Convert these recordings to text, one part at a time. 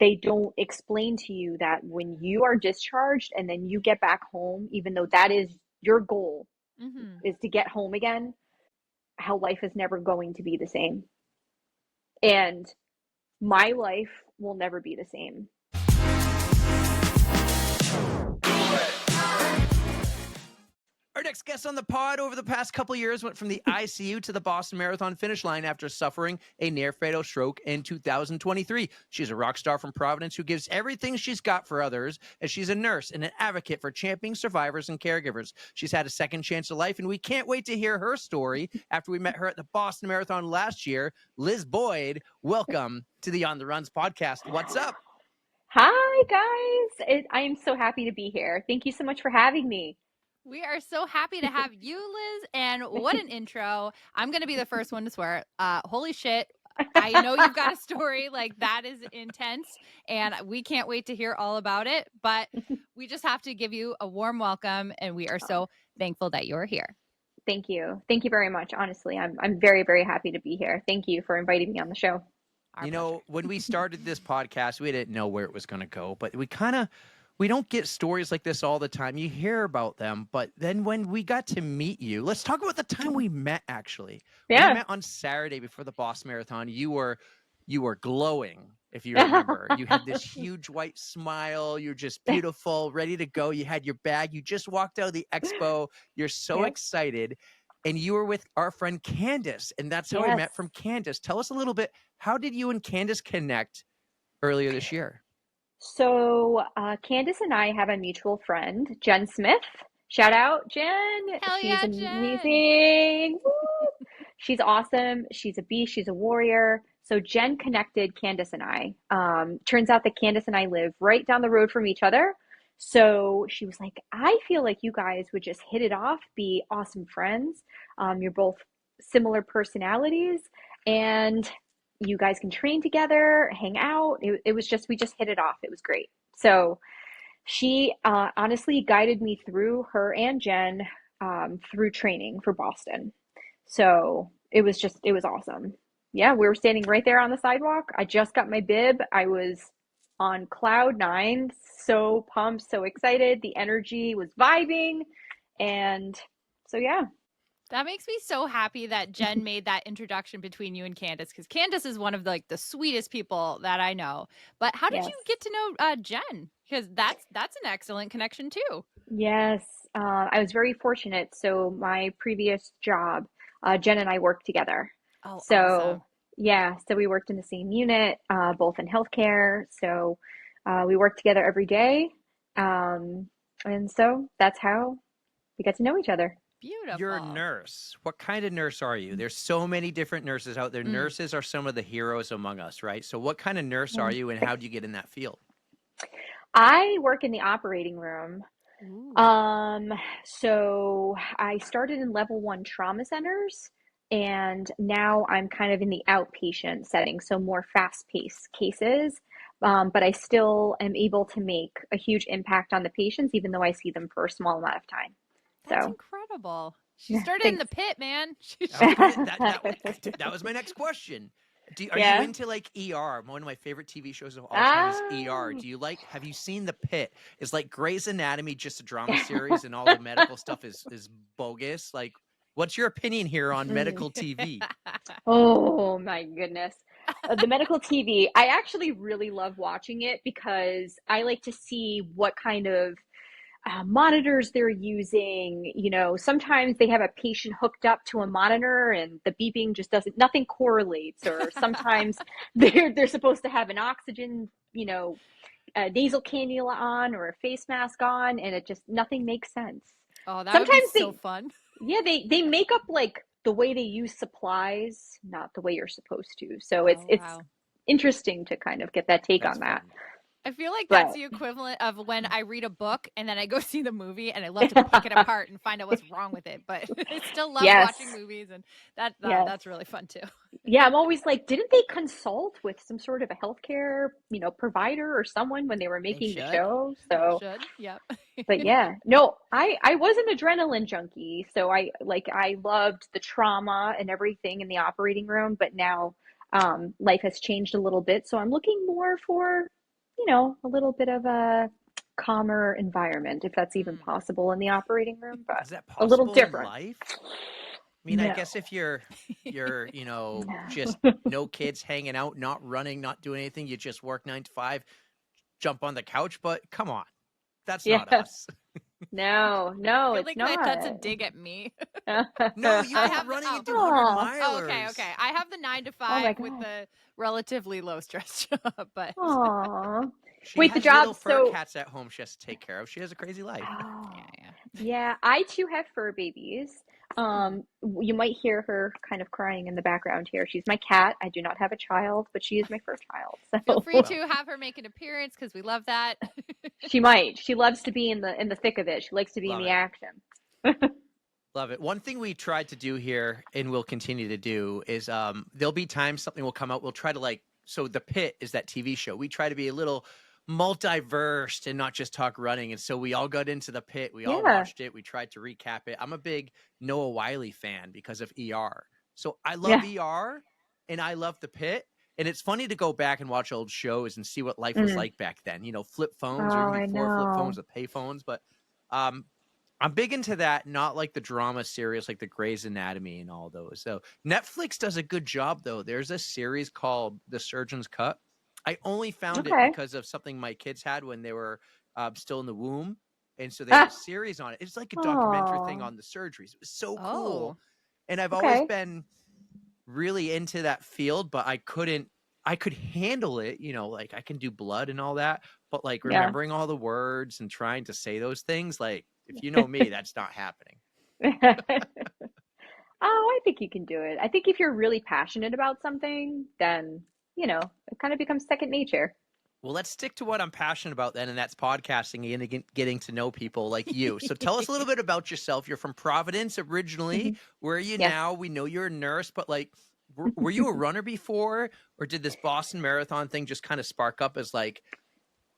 they don't explain to you that when you are discharged and then you get back home, even though that is your goal, Mm-hmm. is to get home again, how life is never going to be the same. And my life will never be the same. Our next guest on the pod over the past couple years went from the ICU to the Boston Marathon finish line after suffering a near-fatal stroke in 2023. She's a rock star from Providence who gives everything she's got for others, as she's a nurse and an advocate for championing survivors and caregivers. She's had a second chance of life, and we can't wait to hear her story after we met her at the Boston Marathon last year. Liz Boyd, welcome to the On the Runs podcast. What's up? Hi, guys. I am so happy to be here. Thank you so much for having me. We are so happy to have you, Liz. And what an intro. I'm going to be the first one to swear. Holy shit. I know you've got a story like that is intense, and we can't wait to hear all about it. But we just have to give you a warm welcome, and we are so thankful that you're here. Thank you. Thank you very much. Honestly, I'm very, very happy to be here. Thank you for inviting me on the show. Our pleasure. When we started this podcast, we didn't know where it was going to go, but we don't get stories like this all the time. You hear about them, but then when we got to meet you, let's talk about the time we met, actually. Yeah. We met on Saturday before the Boston Marathon. You were glowing, if you remember. You had this huge white smile. You're just beautiful, ready to go. You had your bag. You just walked out of the expo. You're so excited. And you were with our friend Candace, and that's how we met from Candace. Tell us a little bit, how did you and Candace connect earlier this year? So, Candace and I have a mutual friend, Jen Smith. Shout out, Jen. Hell She's yeah, amazing. Woo! She's awesome. She's a beast. She's a warrior. So Jen connected Candace and I. Turns out that Candace and I live right down the road from each other. So she was like, I feel like you guys would just hit it off, be awesome friends. You're both similar personalities, and you guys can train together, hang out. It was just, we just hit it off. It was great. So she honestly guided me through, her and Jen, through training for Boston. So it was awesome. Yeah, we were standing right there on the sidewalk. I just got my bib. I was on cloud nine, so pumped, so excited. The energy was vibing. And so, yeah. That makes me so happy that Jen made that introduction between you and Candace, because Candace is one of the sweetest people that I know. But how did you get to know Jen? Because that's an excellent connection too. Yes, I was very fortunate. So my previous job, Jen and I worked together. Oh, So awesome. yeah, so we worked in the same unit, both in healthcare. So we worked together every day. And so that's how we got to know each other. Beautiful. You're a nurse. What kind of nurse are you? There's so many different nurses out there. Nurses are some of the heroes among us, right? So what kind of nurse are you, and how do you get in that field? I work in the operating room. Ooh. So I started in level 1 trauma centers, and now I'm kind of in the outpatient setting, so more fast-paced cases. But I still am able to make a huge impact on the patients, even though I see them for a small amount of time. That's So, incredible. She started in the pit, man. That was my next question. Are you into like ER? One of my favorite TV shows of all time is ER. Have you seen The Pit? It's like Grey's Anatomy, just a drama series, and all the medical stuff is bogus. Like, what's your opinion here on medical TV? Oh my goodness. The medical TV, I actually really love watching it because I like to see what kind of monitors they're using. Sometimes they have a patient hooked up to a monitor and the beeping just nothing correlates. Or sometimes they're supposed to have an oxygen, a nasal cannula on or a face mask on, and it just, nothing makes sense. Oh, that Sometimes would be so fun. Yeah, they make up like the way they use supplies, not the way you're supposed to. So it's Wow. interesting to kind of get that take That's on that. fun. I feel like that's the equivalent of when I read a book and then I go see the movie, and I love to pick it apart and find out what's wrong with it. But I still love watching movies, and that's really fun too. Yeah, I'm always like, didn't they consult with some sort of a healthcare, provider or someone when they were making the show? So, They should. Yep. but yeah, no, I was an adrenaline junkie, so I loved the trauma and everything in the operating room. But now, life has changed a little bit, so I'm looking more for a little bit of a calmer environment, if that's even Mm. possible in the operating room, but Is that a little possible in different. life? I mean, I No, guess if you're, just no. no kids hanging out, not running, not doing anything, you just work 9 to 5, jump on the couch, but come on. That's not Yeah. us. No, I no, feel it's like that's a not. dig at me. No, you I go have the running oh and do 100 Oh, oh okay milers. okay. I have the 9 to oh my 5 with God. the relatively low stress job, but Aw. She Wait, the has job, little fur so, cats at home she has to take care of. She has a crazy life. yeah, oh, yeah. yeah, I too have fur babies. Hmm. You might hear her kind of crying in the background here. She's my cat. I do not have a child, but she is my first child. Feel So free Well, to have her make an appearance because we love that. she might. She loves to be in the thick of it. She likes to be in love the it. action. Love it. One thing we tried to do here and we'll continue to do is there'll be times something will come out. We'll try to so The Pit is that TV show. We try to be a little multiversed and not just talk running. And so we all got into The Pit. We all Yeah. watched it. We tried to recap it. I'm a big Noah Wiley fan because of ER. So I love Yeah. ER and I love The Pit. And it's funny to go back and watch old shows and see what life was Mm. like back then. Flip Oh, phones or even I before flip phones know. with pay phones. But um, I'm big into that, not like the drama series like the Grey's Anatomy and all those. So Netflix does a good job though. There's a series called The Surgeon's Cut. I only found it Okay. because of something my kids had when they were still in the womb. And so they have a Ah. series on it. It's like a documentary thing Oh. on the surgeries. It was so cool. Oh, And I've always Okay. been really into that field, but I could handle it, like I can do blood and all that, but like Yeah. remembering all the words and trying to say those things, like if you know me, that's not happening. Oh, I think you can do it. I think if you're really passionate about something, then, it kind of becomes second nature. Well, let's stick to what I'm passionate about then, and that's podcasting and getting to know people like you. So tell us a little bit about yourself. You're from Providence originally. Hmm. Where are you Yes. now? We know you're a nurse, but like, were you a runner before, or did this Boston Marathon thing just kind of spark up as like,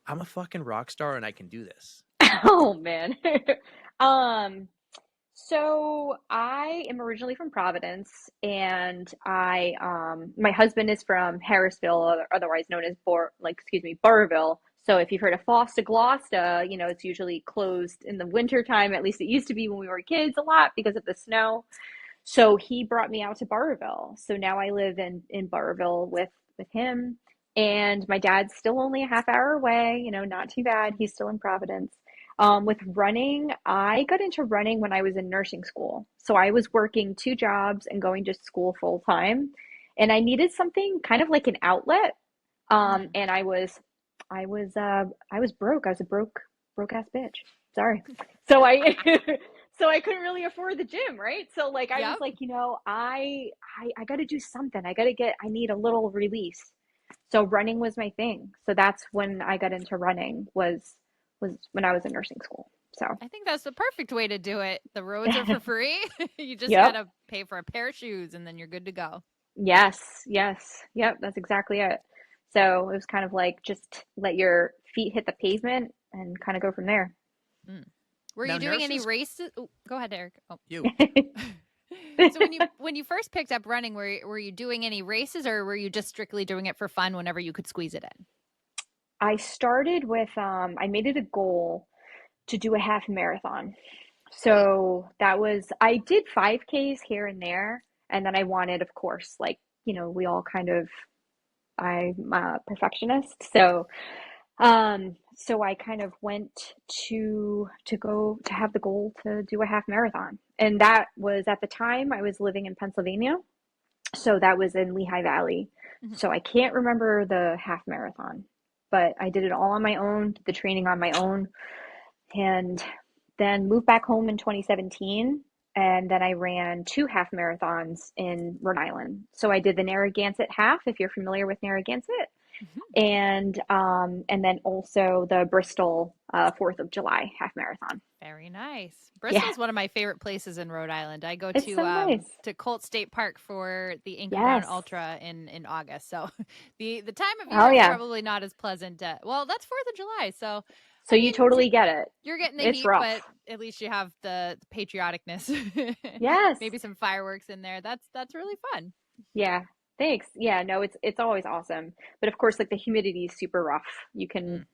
I'm a fucking rock star and I can do this? Oh man. Um, so I am originally from Providence, and my husband is from Harrisville, otherwise known as Burrville. So if you've heard of Foster Gloucester, it's usually closed in the winter time. At least it used to be when we were kids a lot because of the snow. So he brought me out to Burrville. So now I live in Burrville with him. And my dad's still only a half hour away, not too bad. He's still in Providence. With running, I got into running when I was in nursing school. So I was working two jobs and going to school full time. And I needed something kind of like an outlet. mm. And I was broke. I was a broke ass bitch. Sorry. So I so I couldn't really afford the gym, right? So like I was Yep. like, I got to do something. I need a little release. So running was my thing. So that's when I got into running was when I was in nursing school. So, I think that's the perfect way to do it. The roads are for free. You just yep. gotta pay for a pair of shoes and then you're good to go. Yes, yes. Yep, that's exactly it. So, it was kind of like just let your feet hit the pavement and kind of go from there. Mm. Were Now, you doing any nurses, races? Oh, go ahead, Eric. Oh. you. So when you first picked up running, were you doing any races or were you just strictly doing it for fun whenever you could squeeze it in? I started with I made it a goal to do a half marathon. Great. So I did 5Ks here and there, and then I wanted, of course, like, we all kind of I'm a perfectionist, so I kind of went to go to have the goal to do a half marathon. And that was at the time I was living in Pennsylvania. So that was in Lehigh Valley. Mhm. So I can't remember the half marathon, but I did it all on my own, did the training on my own, and then moved back home in 2017. And then I ran two half marathons in Rhode Island. So I did the Narragansett half, if you're familiar with Narragansett, Mhm. and then also the Bristol 4th of July half marathon. Very nice. Yeah, Bristol's one of my favorite places in Rhode Island. I go it's so nice. to Colt State Park for the Anchor Down Yes. Ultra in August. So the time of Oh year is yeah. probably not as pleasant. Well, that's 4th of July. So So I you mean, totally get it. you're getting the It's heat, rough. but at least you have the patrioticness. Yes. Maybe some fireworks in there. That's really fun. Yeah. Thanks. Yeah, no, it's always awesome. But of course, like the humidity is super rough. You Mm. can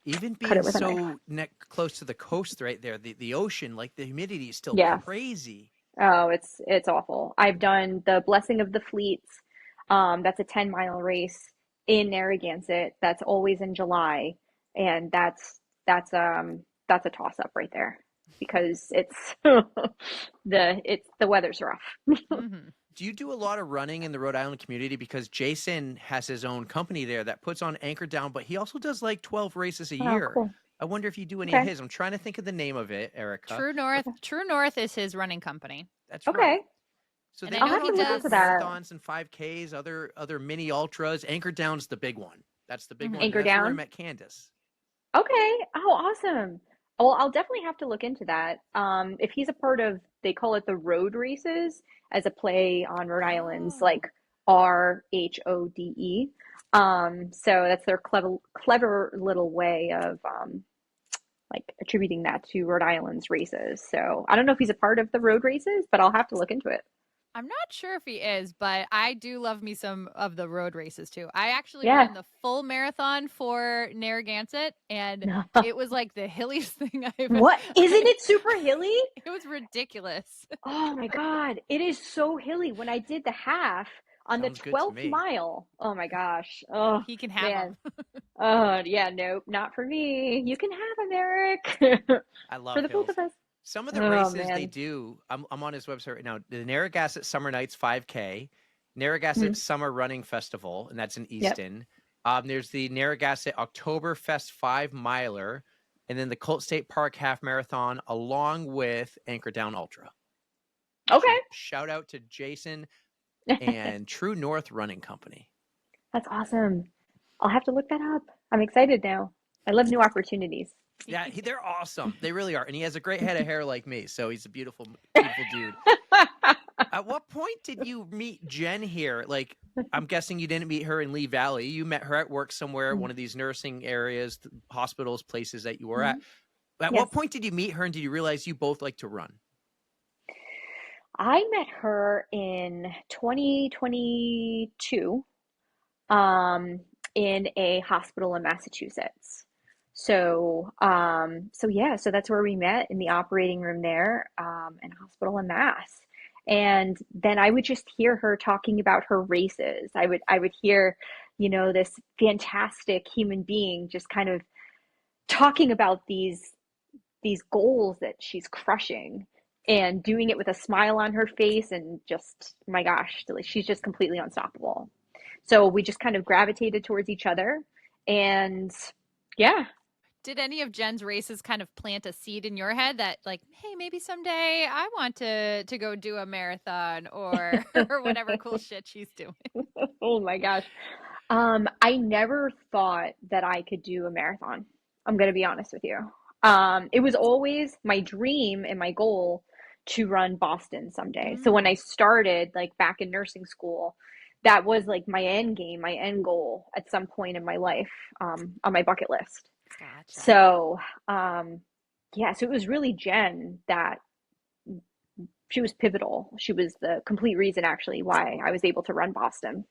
Even cut being it with a knife. so close to the coast right there, the ocean, like the humidity is still Yeah. crazy. Oh, it's awful. I've done the Blessing of the Fleets. That's a 10-mile race in Narragansett. That's always in July, and that's a toss up right there because it's the weather's rough. Hmm. Do you do a lot of running in the Rhode Island community? Because Jason has his own company there that puts on Anchor Down, but he also does like 12 races a Oh, year. cool. I wonder if you do any of Okay. his. I'm trying to think of the name of it, Erica. True North. Okay. True North is his running company, That's right. Okay. So and they I I'll know put have he to on look half into does. that. marathons and 5Ks, other mini ultras. Anchor Down's the big one. That's the big one, Hmm. and Anchor that's where I down. met Candace. Okay. Oh, awesome. Well, I'll definitely have to look into that. If he's a part of, they call it the road races as a play on Rhode Island's Oh. like RHODE. So that's their clever little way of like attributing that to Rhode Island's races. So I don't know if he's a part of the road races, but I'll have to look into it. I'm not sure if he is, but I do love me some of the road races too. I actually Yeah. ran the full marathon for Narragansett, and it was like the hilliest thing What? Isn't I it super hilly? it was ridiculous. Oh my God. It is so hilly. When I did the half on the Sounds good to 12th me. mile, oh my gosh. Oh He can have man. them. Oh yeah, nope, not for me. You can have him, Eric. I For love the both hills. of us. Some of the Oh races they man. do, I'm on his website right now. The Narragansett Summer Nights 5K, Hmm. Narragansett Summer Running Festival, and that's in Yep. Easton. There's the Narragansett Oktoberfest 5 miler, and then the Colt State Park Half Marathon, along with Anchor Down Ultra. So Okay. shout out to Jason and True North Running Company. That's awesome. I'll have to look that up. I'm excited now. I love new opportunities. Yeah, they're awesome. They really are. And he has a great head of hair like me. So he's a beautiful, beautiful dude. At what point did you meet Jen here? Like, I'm guessing you didn't meet her in Lee Valley. You met her at work somewhere, one of these nursing areas, hospitals, places that you were at. Mhm. At Yes. what point did you meet her and did you realize you both like to run? I met her in 2022 um, in a hospital in Massachusetts. So yeah, so that's where we met in the operating room there, in a hospital in Mass. And then I would just hear her talking about her races. I would hear, this fantastic human being just kind of talking about these goals that she's crushing and doing it with a smile on her face and just my gosh, she's just completely unstoppable. So we just kind of gravitated towards each other. And yeah, Did any of Jen's races kind of plant a seed in your head that like, hey, maybe someday I want to go do a marathon or or whatever cool shit she's doing? oh my gosh. I never thought that I could do a marathon. I'm going to be honest with you. It was always my dream and my goal to run Boston someday. So when Mm, I started, like back in nursing school, that was like my end game, my end goal at some point in my life, on my bucket list. gotcha. So, yeah, so it was really Jen that she was pivotal. She was the complete reason, actually, why I was able to run Boston.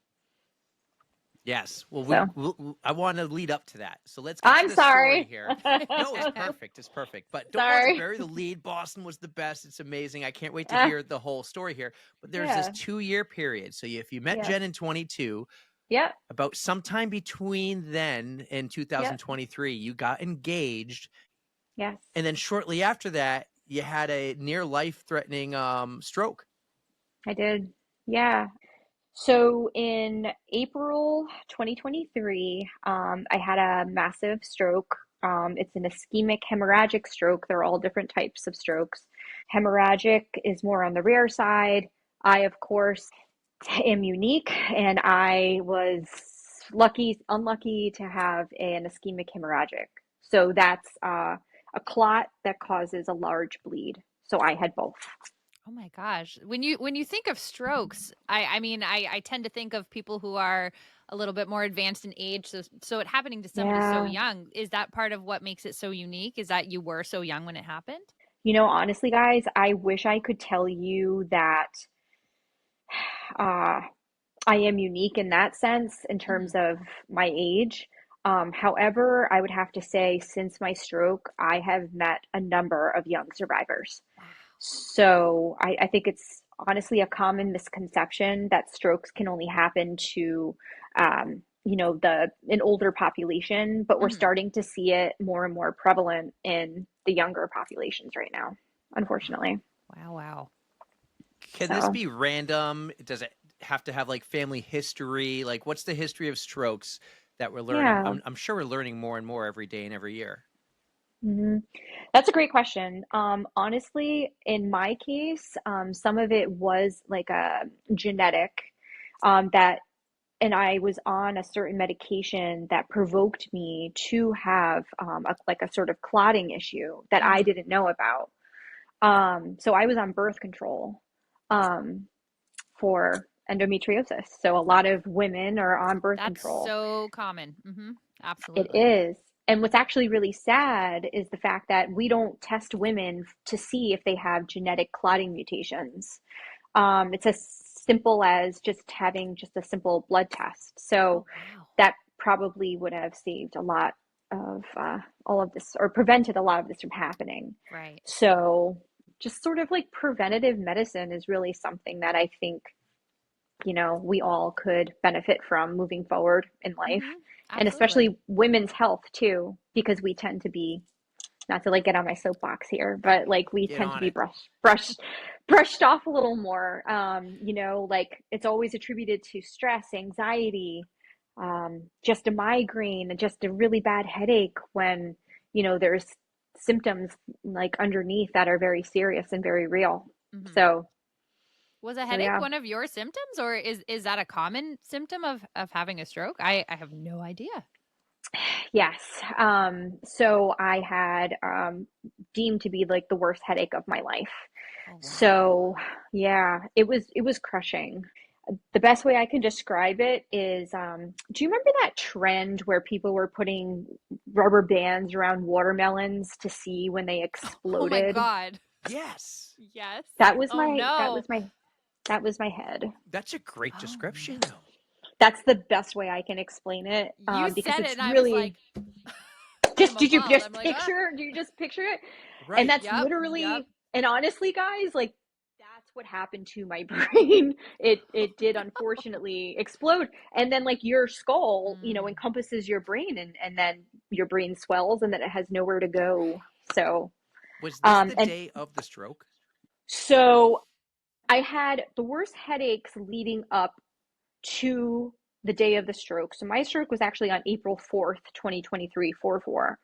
Yes. Well, So, I want to lead up to that. So let's get to I'm the story sorry. here. No, it's perfect. It's perfect. But don't want to Sorry. bury the lead. Boston was the best. It's amazing. I can't wait to Uh, hear the whole story here. But there's this yeah. 2 year period. So if you met Yes. Jen in 22, Yep. about sometime between then and Yep. 2023, you got engaged. Yes. And then shortly after that, you had a near life threatening stroke. I did. Yeah. So in April 2023, I had a massive stroke. It's an ischemic hemorrhagic stroke. There are all different types of strokes. Hemorrhagic is more on the rare side. I, of course, am unique, and I was unlucky to have an ischemic hemorrhagic. So that's a clot that causes a large bleed. So I had both. Oh my gosh. When you think of strokes, I mean I tend to think of people who are a little bit more advanced in age. So it happening to somebody so Yeah. young, is that part of what makes it so unique? Is that you were so young when it happened? Honestly, guys, I wish I could tell you that uh, I am unique in that sense in Hmm. terms of my age. However, I would have to say, since my stroke, I have met a number of young survivors. Wow. So I think it's honestly a common misconception that strokes can only happen to, the an older population, but we're Hmm. starting to see it more and more prevalent in the younger populations right now, Wow. unfortunately. Wow. Wow. Can this So be random? Does it have to have like family history? Like, what's the history of strokes that we're learning? yeah. I'm sure we're learning more and more every day and every year. Mhm. That's a great question. Honestly, in my case, some of it was like a genetic, that, and I was on a certain medication that provoked me to have like a sort of clotting issue that I Hmm. didn't know about. So I was on birth control um, for endometriosis. So a lot of women are on birth That's control. so common. Hmm. It Absolutely. is. And what's actually really sad is the fact that we don't test women to see if they have genetic clotting mutations. It's as simple as just having just a simple blood test. So Oh, wow. that probably would have saved a lot of all of this, or prevented a lot of this from happening. Right. So just sort of like preventative medicine is really something that I think, we all could benefit from moving forward in life. Hmm. And Absolutely. especially women's health too, because we tend to be, not to like get on my soapbox here, but like we Get tend to on be it. brushed off a little more. Like it's always attributed to stress, anxiety, just a migraine, just a really bad headache when, there's symptoms like underneath that are very serious and very real. Hmm. So, Was a so headache yeah. one of your symptoms, or is that a common symptom of having a stroke? I have no idea. Yes. So I had deemed to be like the worst headache of my life. Oh, wow. So yeah, it was crushing. The best way I can describe it is, do you remember that trend where people were putting rubber bands around watermelons to see when they Oh my exploded? God. Yes. Yes. That was Oh my that no. was my that was my head. That's a great Oh description, no. though. That's the best way I can explain it, You because said it it's and I was really like, I'm appalled. I'm like, did you just picture it? And Right. that's yep, yep. literally, and honestly, guys, like that's what happened to my brain. It did unfortunately explode. And then like your skull, Mm. encompasses your brain, and then your brain swells and then it has nowhere to go. So, Was this the and day of the stroke? so I had the worst headaches leading up to the day of the stroke. So my stroke was actually on April 4th, 2023, 4/4.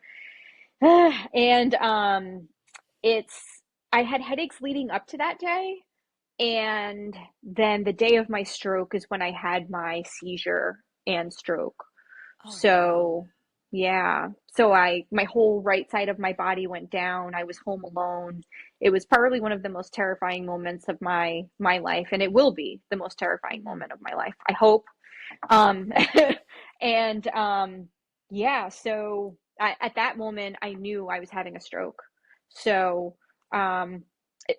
And it's I had headaches leading up to that day, and then the day of my stroke is when I had my seizure and stroke. Oh wow. So, yeah. So my whole right side of my body went down. I was home alone. It was probably one of the most terrifying moments of my life, and it will be the most terrifying Hmm. moment of my life, I hope. Um, and yeah, so at that moment, I knew I was having a stroke. So um, it,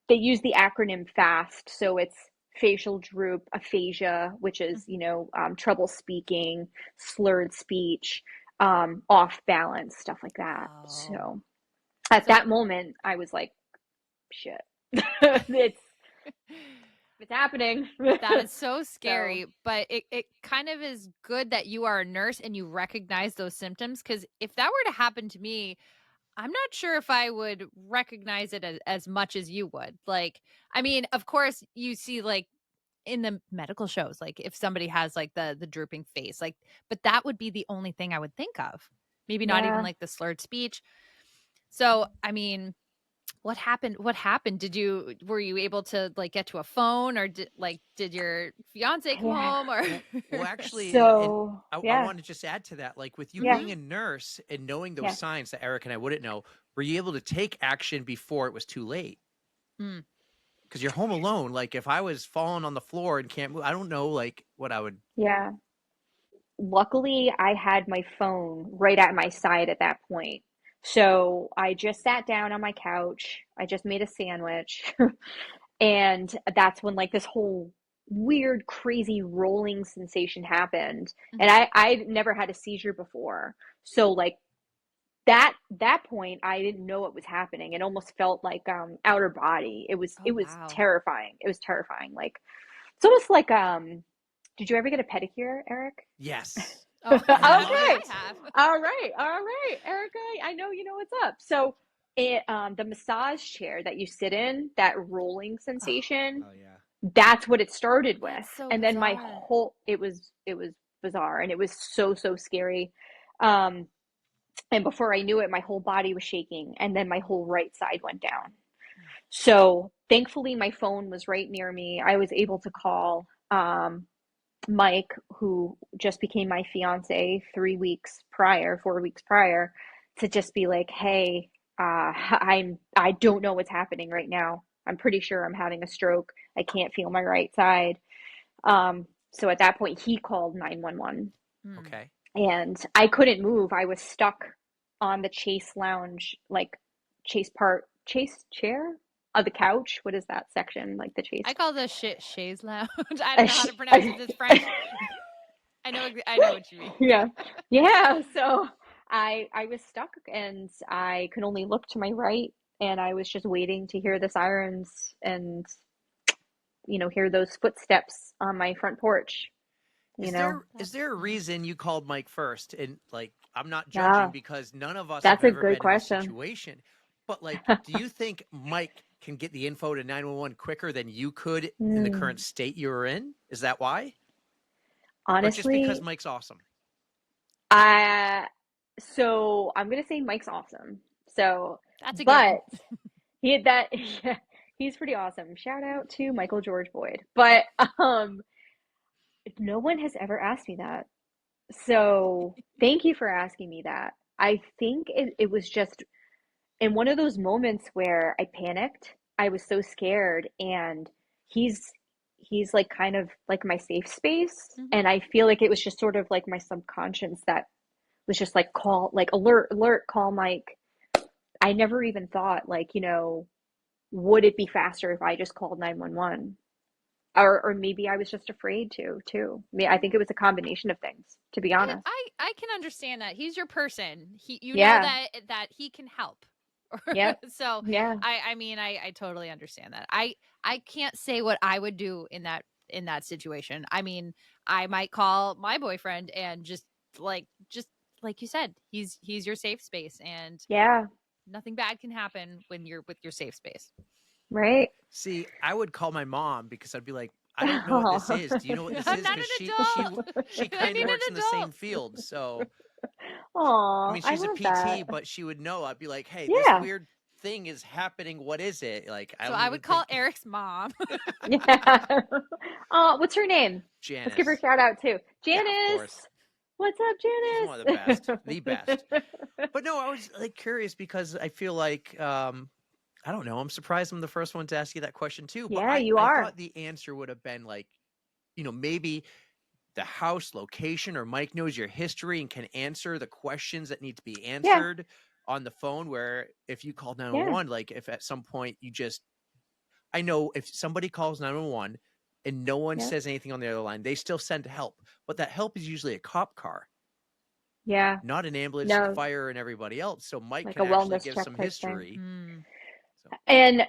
they use the acronym FAST. So it's facial droop, aphasia, which is, Hmm. trouble speaking, slurred speech, off balance, stuff like that. Oh. So at So that moment, I was like, shit, it's happening. that is so So, scary, but it kind of is good that you are a nurse and you recognize those symptoms because if that were to happen to me, I'm not sure if I would recognize it as much as you would. Like, I mean, of course, you see like in the medical shows, like if somebody has like the drooping face, like, but that would be the only thing I would think of. Maybe not even yeah. like the slurred speech. So, I mean, what happened? What happened? Were you able to like get to a phone or did your fiance come Yeah. home or Well, actually, and So, I yeah. want to just add to that, like with you Yeah. being a nurse and knowing those Yes. signs that Eric and I wouldn't know, were you able to take action before it was too late? Mm, Because you're home alone. Like if I was falling on the floor and can't move, I don't know like what I would. Yeah. Luckily, I had my phone right at my side at that point. So I just sat down on my couch. I just made a sandwich. And that's when like this whole weird, crazy rolling sensation happened. And Mhm. I've never had a seizure before. So like that point I didn't know what was happening. It almost felt like outer body. Oh, It was wow. terrifying. It was terrifying. Like it's almost like did you ever get a pedicure, Eric? Yes. Oh, I love Okay. I it. have. All right. All right, Erica. I know you know what's up. So the massage chair that you sit in, that rolling Oh, sensation, oh yeah. that's what it started with. That's so And then my bizarre. whole it was bizarre and it was so scary. Um and before I knew it, my whole body was shaking and then my whole right side went down. So thankfully my phone was right near me. I was able to call Mike, who just became my fiance 3 weeks prior, 4 weeks prior, to just be like, hey, I don't know what's happening right now. I'm pretty sure I'm having a stroke. I can't feel my right side. So at that point, he called 911 Hmm. Okay. and I couldn't move. I was stuck on the Chase lounge, like Chase chair of the couch. What is that section? Like the Chase. I call this shit chaise lounge. I don't know how to pronounce it. It's French. I know what you mean. Yeah. Yeah. So I was stuck and I could only look to my right and I was just waiting to hear the sirens and hear those footsteps on my front porch, you know. Is That's there a reason you called Mike first? And like, I'm not judging Yeah, because none of us have that's a ever good been in this question. situation. But like, do you think Mike can get the info to 911 quicker than you could in the Hmm. current state you were in? Is that why? Or just because Honestly, Mike's awesome? I so I'm gonna say Mike's awesome. So, a given. but he had that yeah, he's pretty awesome. Shout out to Michael George Boyd. But um no one has ever asked me that. So thank you for asking me that. I think it was just in one of those moments where I panicked. I was so scared and he's he's like kind of like my safe space. Hmm. And I feel like it was just sort of like my subconscious that was just like call like alert, alert, call Mike. I never even thought like, would it be faster if I just called 911? Or maybe I was just afraid to too. I mean, I think it was a combination of things, to be honest. I can understand that. He's your person. You know Yeah. that he can help. Yep. So Yeah. I mean I totally understand that. I can't say what I would do in that situation. I mean, I might call my boyfriend and just like you said, he's your safe space and Yeah. nothing bad can happen when you're with your safe space. Right. See, I would call my mom because I'd be like, I don't know what this Oh. is. Do you know what this I'm is? not Because an she adult. she I kind of need works an in the same adult. field. So I Aw, mean, I she's a love that. PT, but she would know. I'd be like, hey, this Yeah. weird thing is happening. What is it? Like, I So don't I even would call think Eric's mom. Yeah. What's her name? Let's give her a Janice. shout out too. Yeah, of Janice. course. What's up, She's one of the best, the best. Janice? But no, I was like curious because I feel like I don't know. I'm surprised I'm the first one to ask you that question too. But Yeah, I you I are. thought the answer would have been like, maybe the house location or Mike knows your history and can answer the questions that need to be Yeah. answered on the phone. Where if you call Yeah. 911, like if at some point I know if somebody calls 911 and no one Yeah. says anything on the other line, they still send help. But that help is usually a cop car, Yeah. not an ambulance, the No, fire, and everybody else. So Mike like can a actually wellness give check some type thing. history. Hmm. So And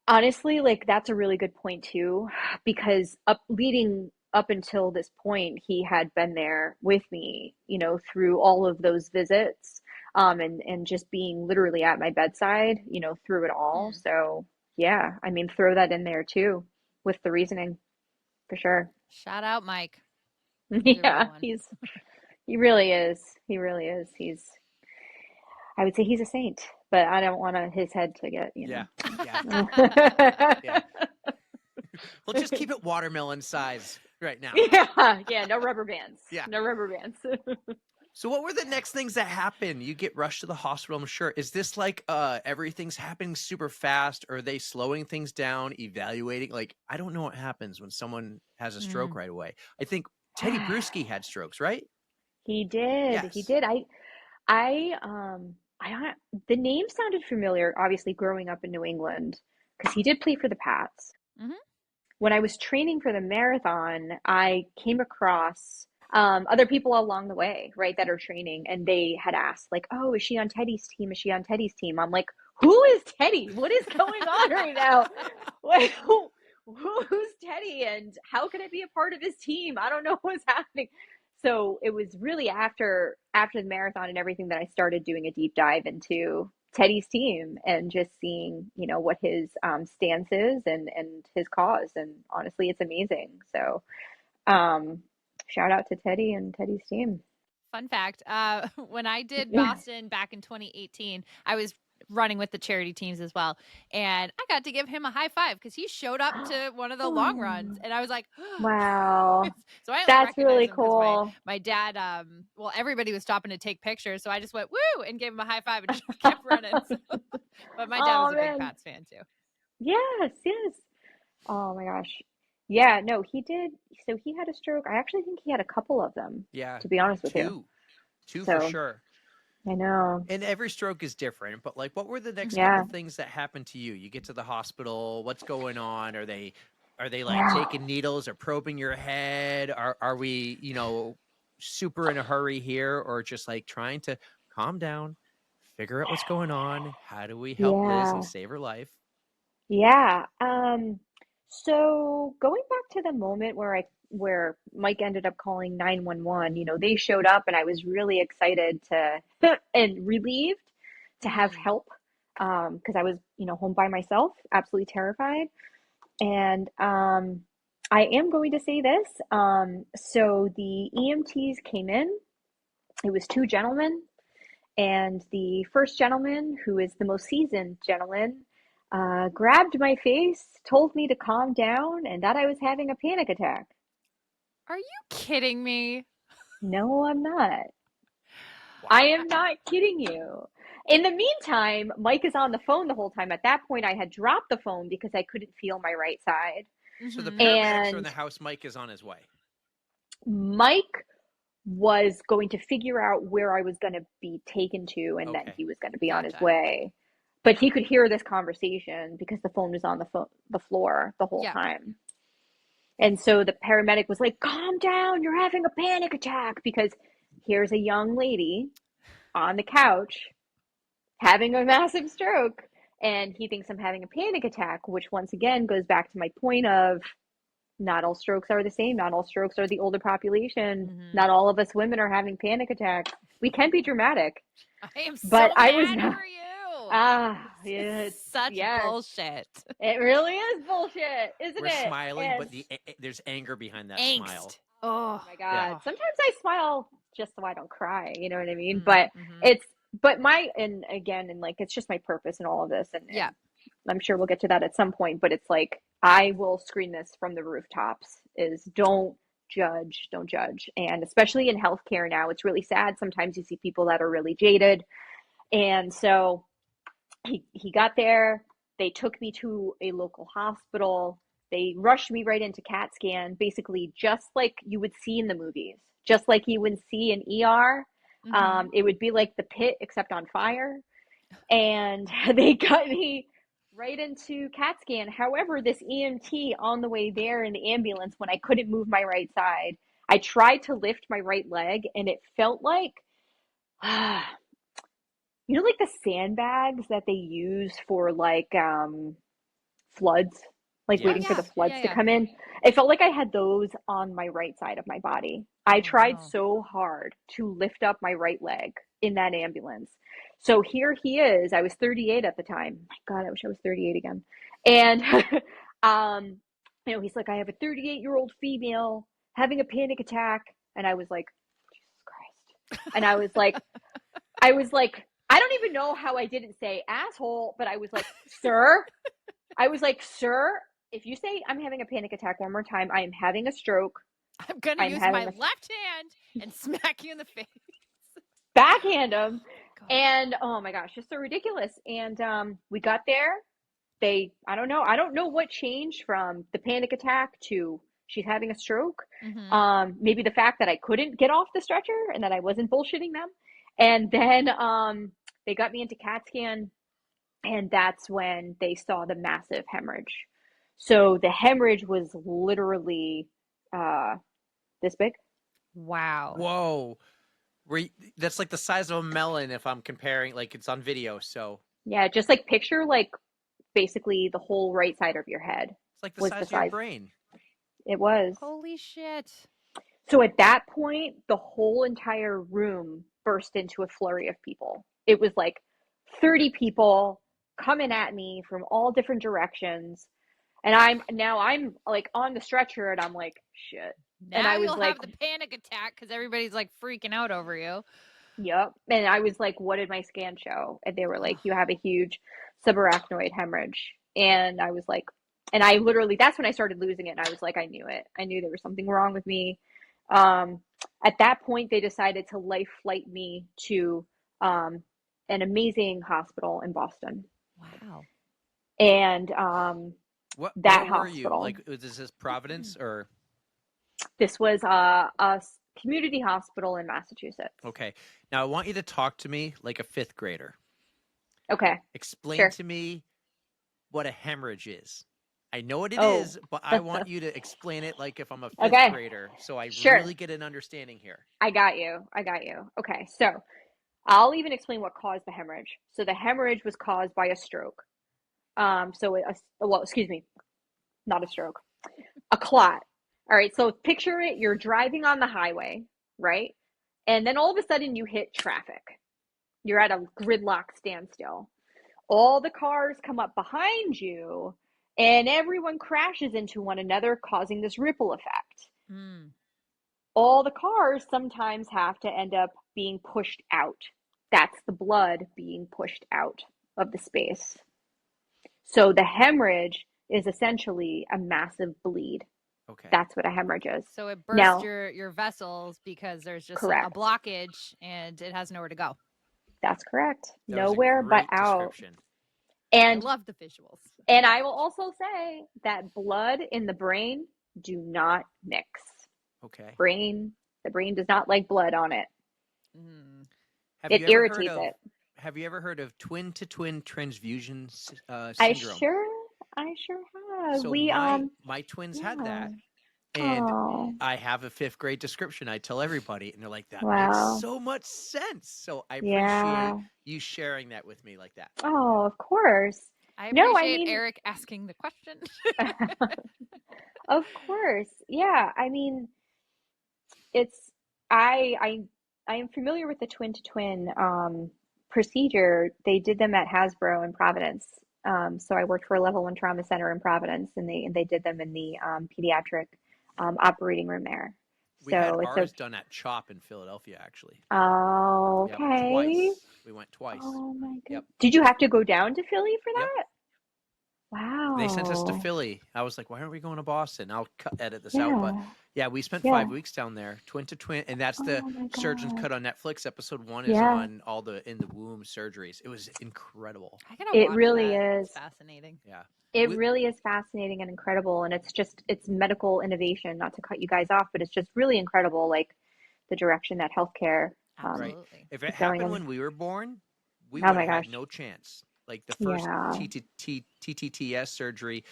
honestly, like that's a really good point too, because leading up until this point, he had been there with me, through all of those visits, and just being literally at my bedside, through it all. Hmm. So yeah, I mean, throw that in there too with the reasoning for sure. Shout out Mike. He's a real Yeah, one. he really is. He really is. I would say he's a saint, but I don't want his head to get, yeah, yeah, yeah. We'll just keep it watermelon size right now. Yeah, yeah, no rubber bands. Yeah. No rubber bands. So what were the next things that happen? You get rushed to the hospital, I'm sure. Is this like everything's happening super fast? Or are they slowing things down, evaluating? Like, I don't know what happens when someone has a stroke Mm. right away. I think Teddy Bruschi had strokes, right? He did. He Yes. did. The name sounded familiar, obviously growing up in New England, because he did play for the Pats. Hmm. when I was training for the marathon, I came across other people along the way, right, that are training, and they had asked, like, "Oh, is she on Teddy's team? Is she on Teddy's team?" I'm like, "Who is Teddy? What is going on right now? Like, who's Teddy, and how can I be a part of his team? I don't know what's happening." So it was really after the marathon and everything that I started doing a deep dive into Teddy's team and just seeing, what his stance is and his cause. And honestly, it's amazing. So shout out to Teddy and Teddy's team. Fun fact, when I did Boston back in 2018, I was running with the charity teams as well. And I got to give him a high five because he showed up to one of the long runs. Oh, And I was like, wow. so I only That's recognized really him because cool. my dad, well, everybody was stopping to take pictures. So I just went, woo, and gave him a high five and just kept running. So, but my dad was Oh, a big man. Pats fan too. Yes, yes. Oh my gosh. Yeah, no, he did. So he had a stroke. I actually think he had a couple of them, Yeah, to be honest with you. two for So sure. I know. And every stroke is different, but like, what were the next couple Yeah, things that happened to you? You get to the hospital, what's going on? Are they like yeah, taking needles or probing your head? Are we, super in a hurry here, or just like trying to calm down, figure out what's going on? How do we help Liz and yeah, save her life? yeah. So going back to the moment where Mike ended up calling 911, they showed up and I was really excited to and relieved to have Mm-hmm. help. Because I was, home by myself, absolutely terrified. And I am going to say this. So the EMTs came in. It was two gentlemen, and the first gentleman, who is the most seasoned gentleman, grabbed my face, told me to calm down, and that I was having a panic attack. Are you kidding me? No, I'm not. I Wow. am not kidding you. In the meantime, Mike is on the phone the whole time. At that point, I had dropped the phone because I couldn't feel my right side. So the Mm-hmm. paramedics are in And the house. Mike is on his way. Mike was going to figure out where I was going to be taken to, and then Okay. he was going to be on his Gotcha. way. But he could hear this conversation because the phone was on the floor the whole Yeah. time. And so the paramedic was like, "Calm down, you're having a panic attack," because here's a young lady on the couch having a massive stroke, and he thinks I'm having a panic attack, which once again goes back to my point of not all strokes are the same. Not all strokes are the older population. Mm-hmm. Not all of us women are having panic attacks. We can be dramatic, I am but so I was mad not. for you. This is Yes, such yes. bullshit. It really is bullshit, isn't We're it? smiling, And but there's anger behind that smile. Angst. oh Oh, my Yeah. God. oh. Sometimes I smile just so I don't cry, you know what I mean? But Mm-hmm. it's, but my, and again, and like, it's just my purpose in all of this. Yeah. And I'm sure we'll get to that at some point, but it's like, I will scream this from the rooftops is don't judge. And especially in healthcare now, it's really sad. Sometimes you see people that are really jaded. And so he got there. They took me to a local hospital. They rushed me right into CAT scan, basically just like you would see in the movies, just like you would see in ER. Mm-hmm. It would be like the pit except on fire. And they got me right into CAT scan. However, this EMT on the way there in the ambulance, when I couldn't move my right side, I tried to lift my right leg and it felt like like the sandbags that they use for like floods, like Oh waiting for Yes. the yeah. Yeah. floods to Yeah. come in. It felt like I had those on my right side of my body. I Oh tried no. so hard to lift up my right leg in that ambulance. So here he is. I was 38 at the time. My God, I wish I was 38 again. And um, he's like, "I have a 38-year-old female having a panic attack." And I was like, "Jesus Christ." And I was like, I don't even know how I didn't say asshole, but I was like, "Sir," I was like, "Sir, if you say I'm having a panic attack one more time, I am having a stroke. I'm gonna I'm use my having a left hand and smack you in the face. backhand him." God. And oh my gosh, just so ridiculous. And we got there. I don't know what changed from the panic attack to she's having a stroke. Mm-hmm. Maybe the fact that I couldn't get off the stretcher and that I wasn't bullshitting them. And then they got me into CAT scan, and that's when they saw the massive hemorrhage. So the hemorrhage was literally this big. Wow. Whoa. That's like the size of a melon if I'm comparing, like it's on video. So Yeah, just like picture like basically the whole right side of your head it's like the was the size of your size. brain. It was. Holy shit. So at that point, the whole entire room burst into a flurry of people. It was like 30 people coming at me from all different directions. And I'm like on the stretcher and I'm like, shit. And Now I was you'll like, have the panic attack because everybody's like freaking out over you. yep. And I was like, what did my scan show? And they were like, Ugh. you have a huge subarachnoid hemorrhage. And I was like, and I literally, that's when I started losing it. And I was like, I knew it. I knew there was something wrong with me. Um, at that point, they decided to life flight me to an amazing hospital in Boston. Wow. And Where that were you? hospital, Like, was this Providence or this was a community hospital in Massachusetts. okay? Now I want you to talk to me like a fifth grader. Okay, Explain sure. to me what a hemorrhage is. I know what it Oh, is, but I want you to explain it like if I'm a fifth okay, grader, so I sure. really get an understanding here. I got you. I got you. Okay, so I'll even explain what caused the hemorrhage. So the hemorrhage was caused by a stroke. Well, excuse me, not a stroke, a clot. All right, so picture it, you're driving on the highway, right? And then all of a sudden you hit traffic. You're at a gridlock standstill. All the cars come up behind you, and everyone crashes into one another, causing this ripple effect. Mm. All the cars sometimes have to end up being pushed out. That's the blood being pushed out of the space. So the hemorrhage is essentially a massive bleed. Okay. That's what a hemorrhage is. So it burst Now, your vessels because there's just a correct. blockage and it has nowhere to go. That's correct. That was a Nowhere but great out. description. I And love the visuals. I will also say that blood in the brain do not mix. Okay. The brain does not like blood on it. Mm. Have It you ever heard irritates of it. have you ever heard of twin to twin transfusion I syndrome? sure I sure have. So We my twins had yeah. that, and Oh, I have a fifth grade description I tell everybody, and they're like, that makes wow. so much sense. So I appreciate Yeah. you sharing that with me like that. Oh, of course. I No, I appreciate mean, Eric asking the question. of course. Yeah, I mean, it's I I I am familiar with the twin to twin procedure. They did them at Hasbro in Providence. So I worked for a level one trauma center in Providence, and they did them in the pediatric operating room there. We had So it's a ours done at Chop in Philadelphia, actually. oh, Yep, okay. twice. We went twice. Oh my Yep, goodness. Did you have to go down to Philly for yep. that? They sent us to Wow. Philly. I was like, why aren't we going to Boston? I'll edit this out. But Yeah. yeah, we spent Yeah. 5 weeks down there, twin to twin. And that's the Oh my surgeon's God. cut on Netflix. Episode 1 is Yeah. on all the in the womb surgeries. It was incredible. I gotta It watch really that. is. It's fascinating. Yeah. It We, really is fascinating and incredible. And it's medical innovation, not to cut you guys off, but it's just really incredible, like the direction that healthcare right. Absolutely. If it is going happened in. when we were born, we Oh would my have had gosh. no chance. Like the first Yeah. TTTS surgery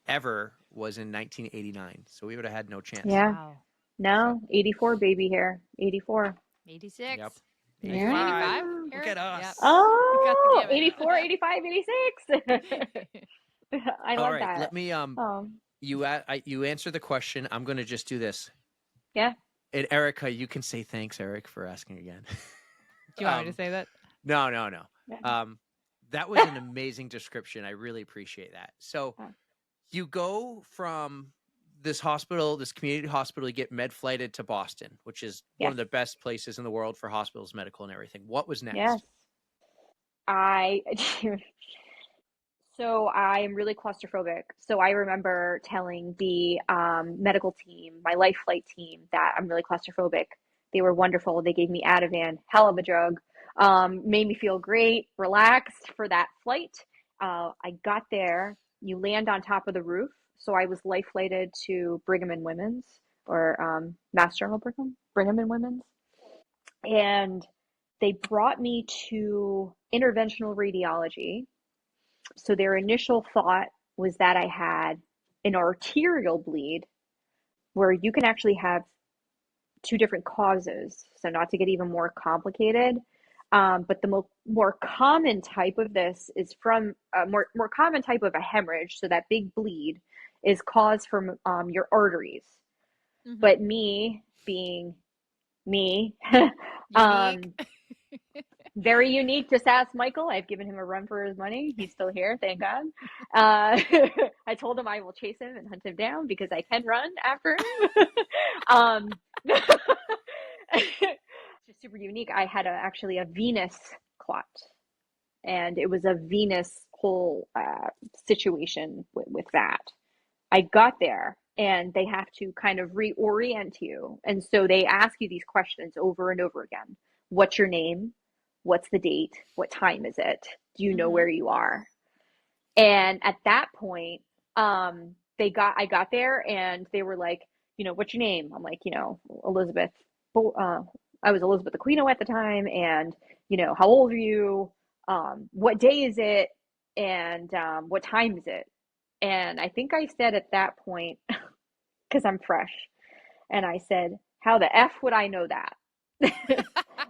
ever was in 1989. So we would have had no chance. Yeah. Wow. So, No, 84 baby here. 84. 86. yep. Are you 85, 85. Yeah. Look Eric? at Yep. us. You got the Oh, gimmick. 84, 85, 86. I All love right. that. Let me Oh, you answer the question. I'm going to just do this. yeah. And Erica, you can say thanks, Eric, for asking again. Do you want me to say that? No, no, no. Yeah. That was an amazing description. I really appreciate that. So Oh, you go from this hospital, this community hospital, you get med flighted to Boston, which is one yes. of the best places in the world for hospitals, medical, and everything. What was Yes. next? I So I am really claustrophobic. So I remember telling the medical team, my life flight team, that I'm really claustrophobic. They were wonderful. They gave me Ativan, hell of a drug, made me feel great, relaxed for that flight. I got there. You land on top of the roof. So I was life flighted to Brigham and Women's or Mass General Brigham and Women's. And they brought me to interventional radiology. So their initial thought was that I had an arterial bleed where you can actually have two different causes. So not to get even more complicated, but the more common type of this is from a more common type of a hemorrhage. So that big bleed is caused from your arteries. Mm-hmm. But me being me, Unique. very unique. Just ask Michael. I've given him a run for his money. He's still here, thank God. I told him I will chase him and hunt him down because I can run after him. It's just super unique. I had actually a venous clot, and it was a venous whole situation with that. I got there and they have to kind of reorient you. And so they ask you these questions over and over again. What's your name? What's the date? What time is it? Do you know where you are? And at that point, I got there and they were like, what's your name? I'm like, Elizabeth. I was Elizabeth Aquino at the time. And, how old are you? What day is it? And what time is it? And I think I said at that point, because I'm fresh, and I said, how the F would I know that?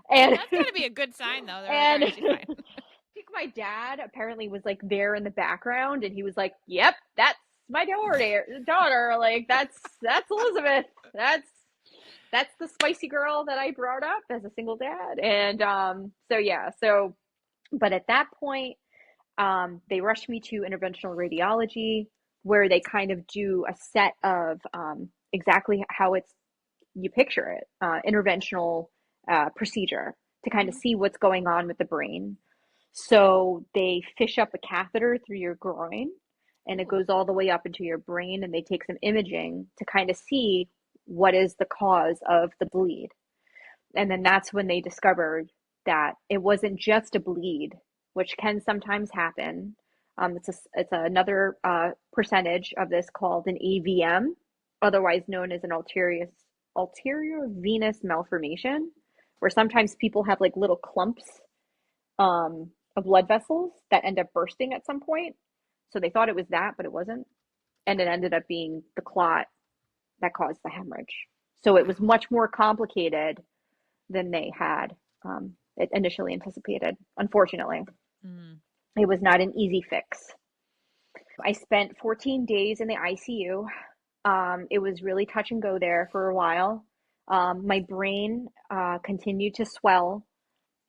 And That's gotta be a good sign, though. They're and like, all right, she's fine. I think my dad apparently was like there in the background, and he was like, "Yep, that's my daughter. Like that's Elizabeth. That's the spicy girl that I brought up as a single dad." And so yeah, but at that point, they rushed me to interventional radiology, where they kind of do a set of exactly how you picture it, interventional procedure to kind of see what's going on with the brain. So they fish up a catheter through your groin and it goes all the way up into your brain, and they take some imaging to kind of see what is the cause of the bleed. And then that's when they discovered that it wasn't just a bleed, which can sometimes happen. It's another percentage of this called an AVM, otherwise known as an ulterior venous malformation, where sometimes people have like little clumps of blood vessels that end up bursting at some point. So they thought it was that, but it wasn't. And it ended up being the clot that caused the hemorrhage. So it was much more complicated than they had initially anticipated, unfortunately. Mm. It was not an easy fix. I spent 14 days in the ICU. It was really touch and go there for a while. My brain continued to swell.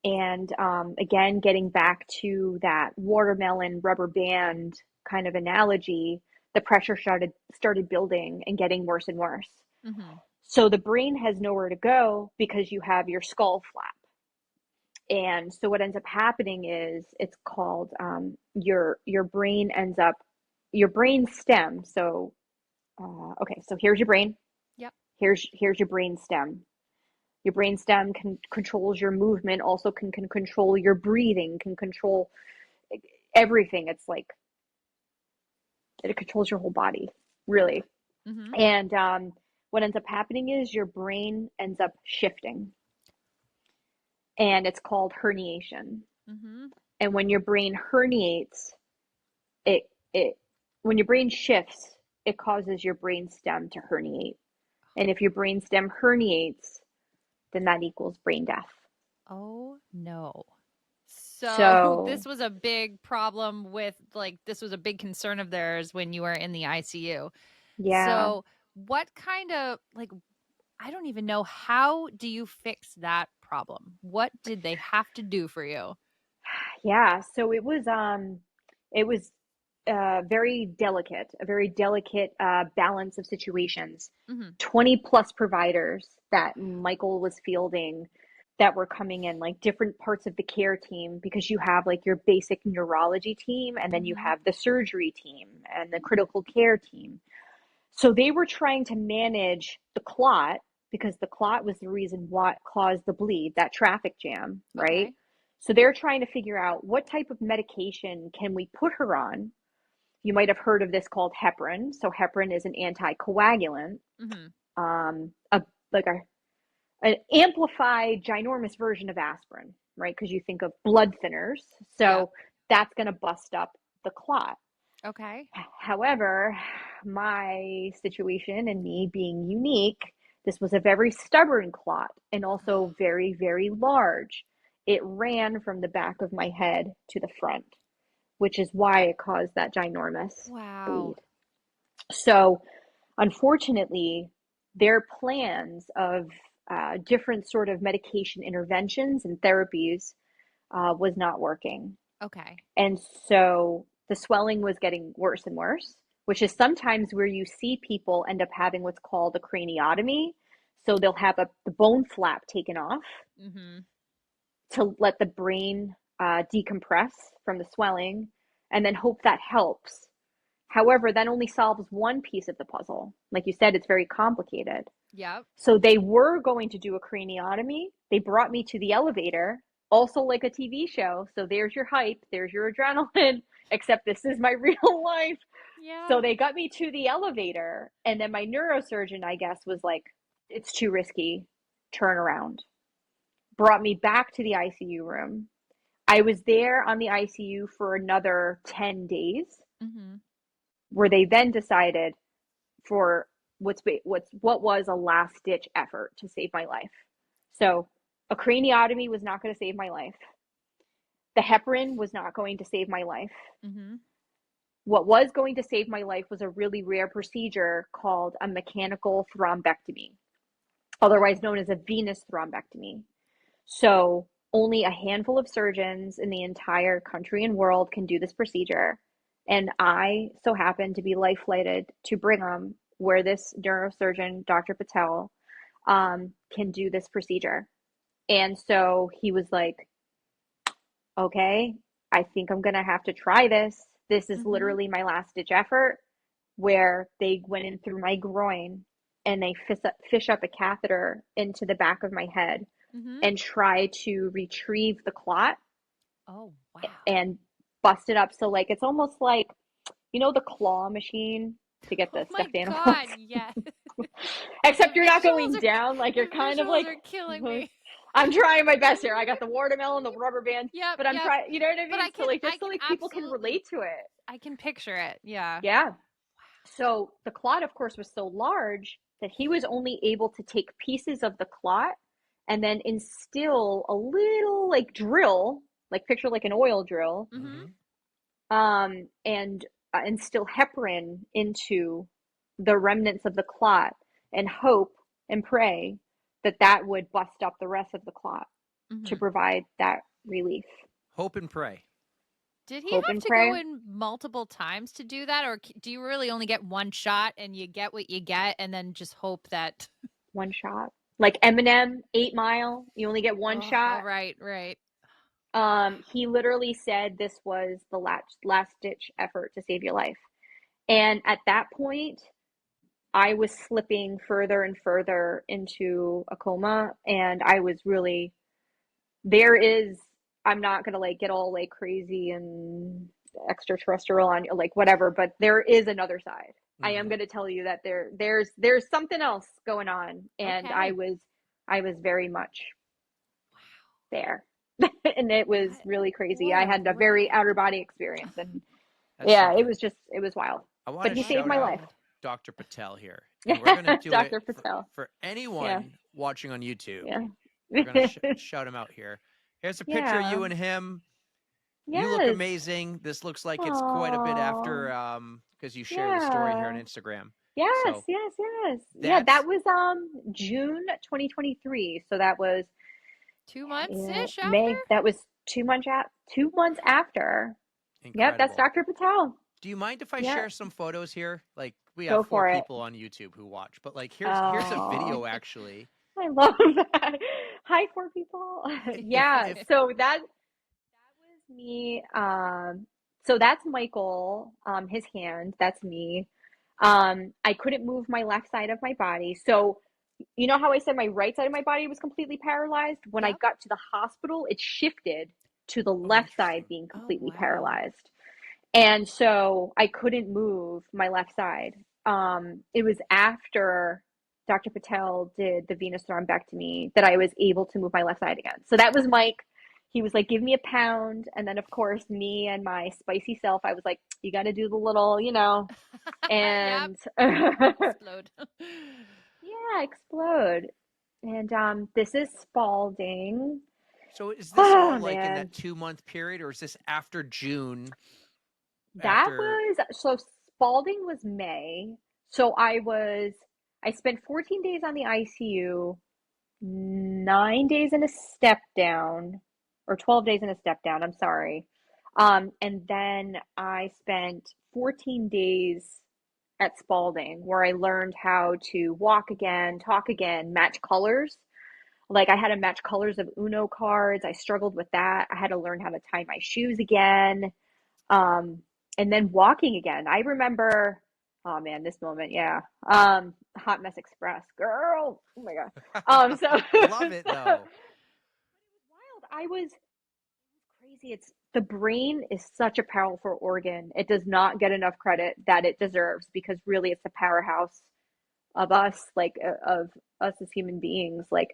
And again, getting back to that watermelon rubber band kind of analogy, the pressure started building and getting worse and worse. Mm-hmm. So the brain has nowhere to go because you have your skull flap. And so what ends up happening is it's called your brain ends up your brain stem. So okay, so here's your brain. Yep. Here's your brain stem. Your brain stem controls your movement, also can control your breathing, can control everything. It's like it controls your whole body, really. Mm-hmm. And what ends up happening is your brain ends up shifting, and it's called herniation. Mm-hmm. And when your brain herniates, it when your brain shifts, it causes your brain stem to herniate. And if your brain stem herniates, then that equals brain death. Oh no. So So this was a big problem with this was a big concern of theirs when you were in the ICU. yeah, So what kind of I don't even know, how do you fix that problem? What did they have to do for you? yeah. So it was a very delicate balance of situations. Mm-hmm. 20 plus providers that Michael was fielding that were coming in, like different parts of the care team, because you have like your basic neurology team, and then you Mm-hmm. have the surgery team and the critical care team. So they were trying to manage the clot because the clot was the reason what caused the bleed, that traffic jam, right? Okay. So they're trying to figure out what type of medication can we put her on. You might have heard of this called heparin. So heparin is an anticoagulant, Mm-hmm. a like an amplified, ginormous version of aspirin, right? Because you think of blood thinners. Yeah. So that's going to bust up the clot. Okay. However, my situation and me being unique, this was a very stubborn clot and also very, very large. It ran from the back of my head to the front, which is why it caused that ginormous Wow. bleed. So, unfortunately, their plans of different sort of medication interventions and therapies was not working. Okay. And so the swelling was getting worse and worse, which is sometimes where you see people end up having what's called a craniotomy. So they'll have the bone flap taken off Mm-hmm. to let the brain decompress from the swelling and then hope that helps. However, that only solves one piece of the puzzle. Like you said, it's very complicated. Yep. So they were going to do a craniotomy. They brought me to the elevator, also like a TV show. So there's your hype, there's your adrenaline, except this is my real life. Yeah. So they got me to the elevator, and then my neurosurgeon, I guess, was like, it's too risky, turn around. Brought me back to the ICU room. I was there on the ICU for another 10 days, Mm-hmm. where they then decided for what was a last ditch effort to save my life. So a craniotomy was not going to save my life. The heparin was not going to save my life. Mm-hmm. What was going to save my life was a really rare procedure called a mechanical thrombectomy, otherwise known as a venous thrombectomy. So only a handful of surgeons in the entire country and world can do this procedure. And I so happen to be life flighted to Brigham, where this neurosurgeon, Dr. Patel, can do this procedure. And so he was like, okay, I think I'm going to have to try this. This is Mm-hmm. literally my last ditch effort, where they went in through my groin and they fish up a catheter into the back of my head Mm-hmm. and try to retrieve the clot Oh, wow. and bust it up. So like it's almost like, you know, the claw machine to get Oh the my stuffed animals. God, yes. The Except you're not visuals going are down, like the you're kind of visuals like are killing me. I'm trying my best here. I got the watermelon, the rubber band, Yep, but I'm yep. trying, you know what I But mean? So like I just so can like people can absolutely relate to it. I can picture it. Yeah. Yeah. So the clot, of course, was so large that he was only able to take pieces of the clot and then instill a little like drill, like picture like an oil drill, Mm-hmm. and instill heparin into the remnants of the clot and hope and pray that that would bust up the rest of the clot to Mm-hmm. provide that relief. Hope and pray. Did he Hope have and to go pray. in multiple times to do that, or do you really only get one shot and you get what you get, and then just hope that? One shot. Like Eminem, 8 Mile, you only get one Oh, shot. right, right. He literally said this was the last ditch effort to save your life. And at that point, I was slipping further and further into a coma, and I was really there is I'm not gonna like get all like crazy and extraterrestrial on you, like whatever, but there is another side. I am Mm-hmm. gonna tell you that there's something else going on, and Okay. I was very much there. And it was What? really crazy. What I a had a very ride. outer body experience, and That's yeah, something. it was wild. I want But to he That's saved shout my life. out wild. Dr. Patel here, and we're gonna do it Dr. Patel. for Yeah, anyone watching on YouTube. yeah. We're gonna shout him out here. Here's a picture of Yeah. you and him. You look Yes. amazing. This looks like it's quite a bit after Oh, because you share the story here on yeah. Instagram. Yes, So yes, yes. Yeah, that that's was June 2023. So that was 2 months ish after. May. That was 2 months after. Yep, that's incredible. Dr. Patel. Do you mind if I Yep, share some photos here? Like we have go four for it. people on YouTube who watch, but like here's a Oh, video actually. I love that. Hi, four people. Yeah, If so that was me. So that's Michael, his hand. That's me. I couldn't move my left side of my body. So, you know how I said my right side of my body was completely paralyzed? When I Yep. got to the hospital, it shifted to the oh left side interesting. being Oh, completely wow. paralyzed. And so I couldn't move my left side. It was after Dr. Patel did the venous thrombectomy that I was able to move my left side again. So that was Mike. he was like, give me a pound. And then, of course, me and my spicy self, I was like, you got to do the little, Yep. and Explode. yeah, explode. And this is Spalding. So is this Oh, all like in man. that 2 month period, or is this after June? That After was so Spalding was May. So I spent 14 days on the ICU, 9 days in a step down, or 12 days in a step down, I'm sorry. And then I spent 14 days at Spalding where I learned how to walk again, talk again, match colors. Like I had to match colors of Uno cards. I struggled with that. I had to learn how to tie my shoes again. Um, and then walking again. I remember, oh man, this moment, yeah. Hot Mess Express, girl. Oh my God. So love it though. wild. I was crazy. It's the brain is such a powerful organ. It does not get enough credit that it deserves because really it's the powerhouse of us, like of us as human beings. Like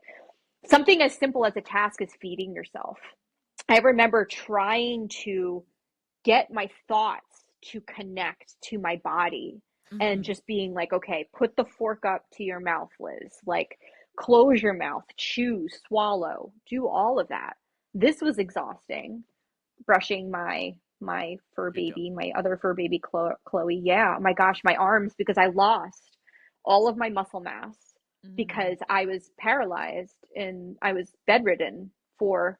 something as simple as a task as feeding yourself. I remember trying to get my thoughts to connect to my body and Mhm. just being like, okay, put the fork up to your mouth, Liz. Like, close your mouth, chew, swallow, do all of that. This was exhausting. Brushing my fur You do. baby, my other fur baby, Chloe. Yeah, my gosh, my arms because I lost all of my muscle mass Mm. because I was paralyzed and I was bedridden for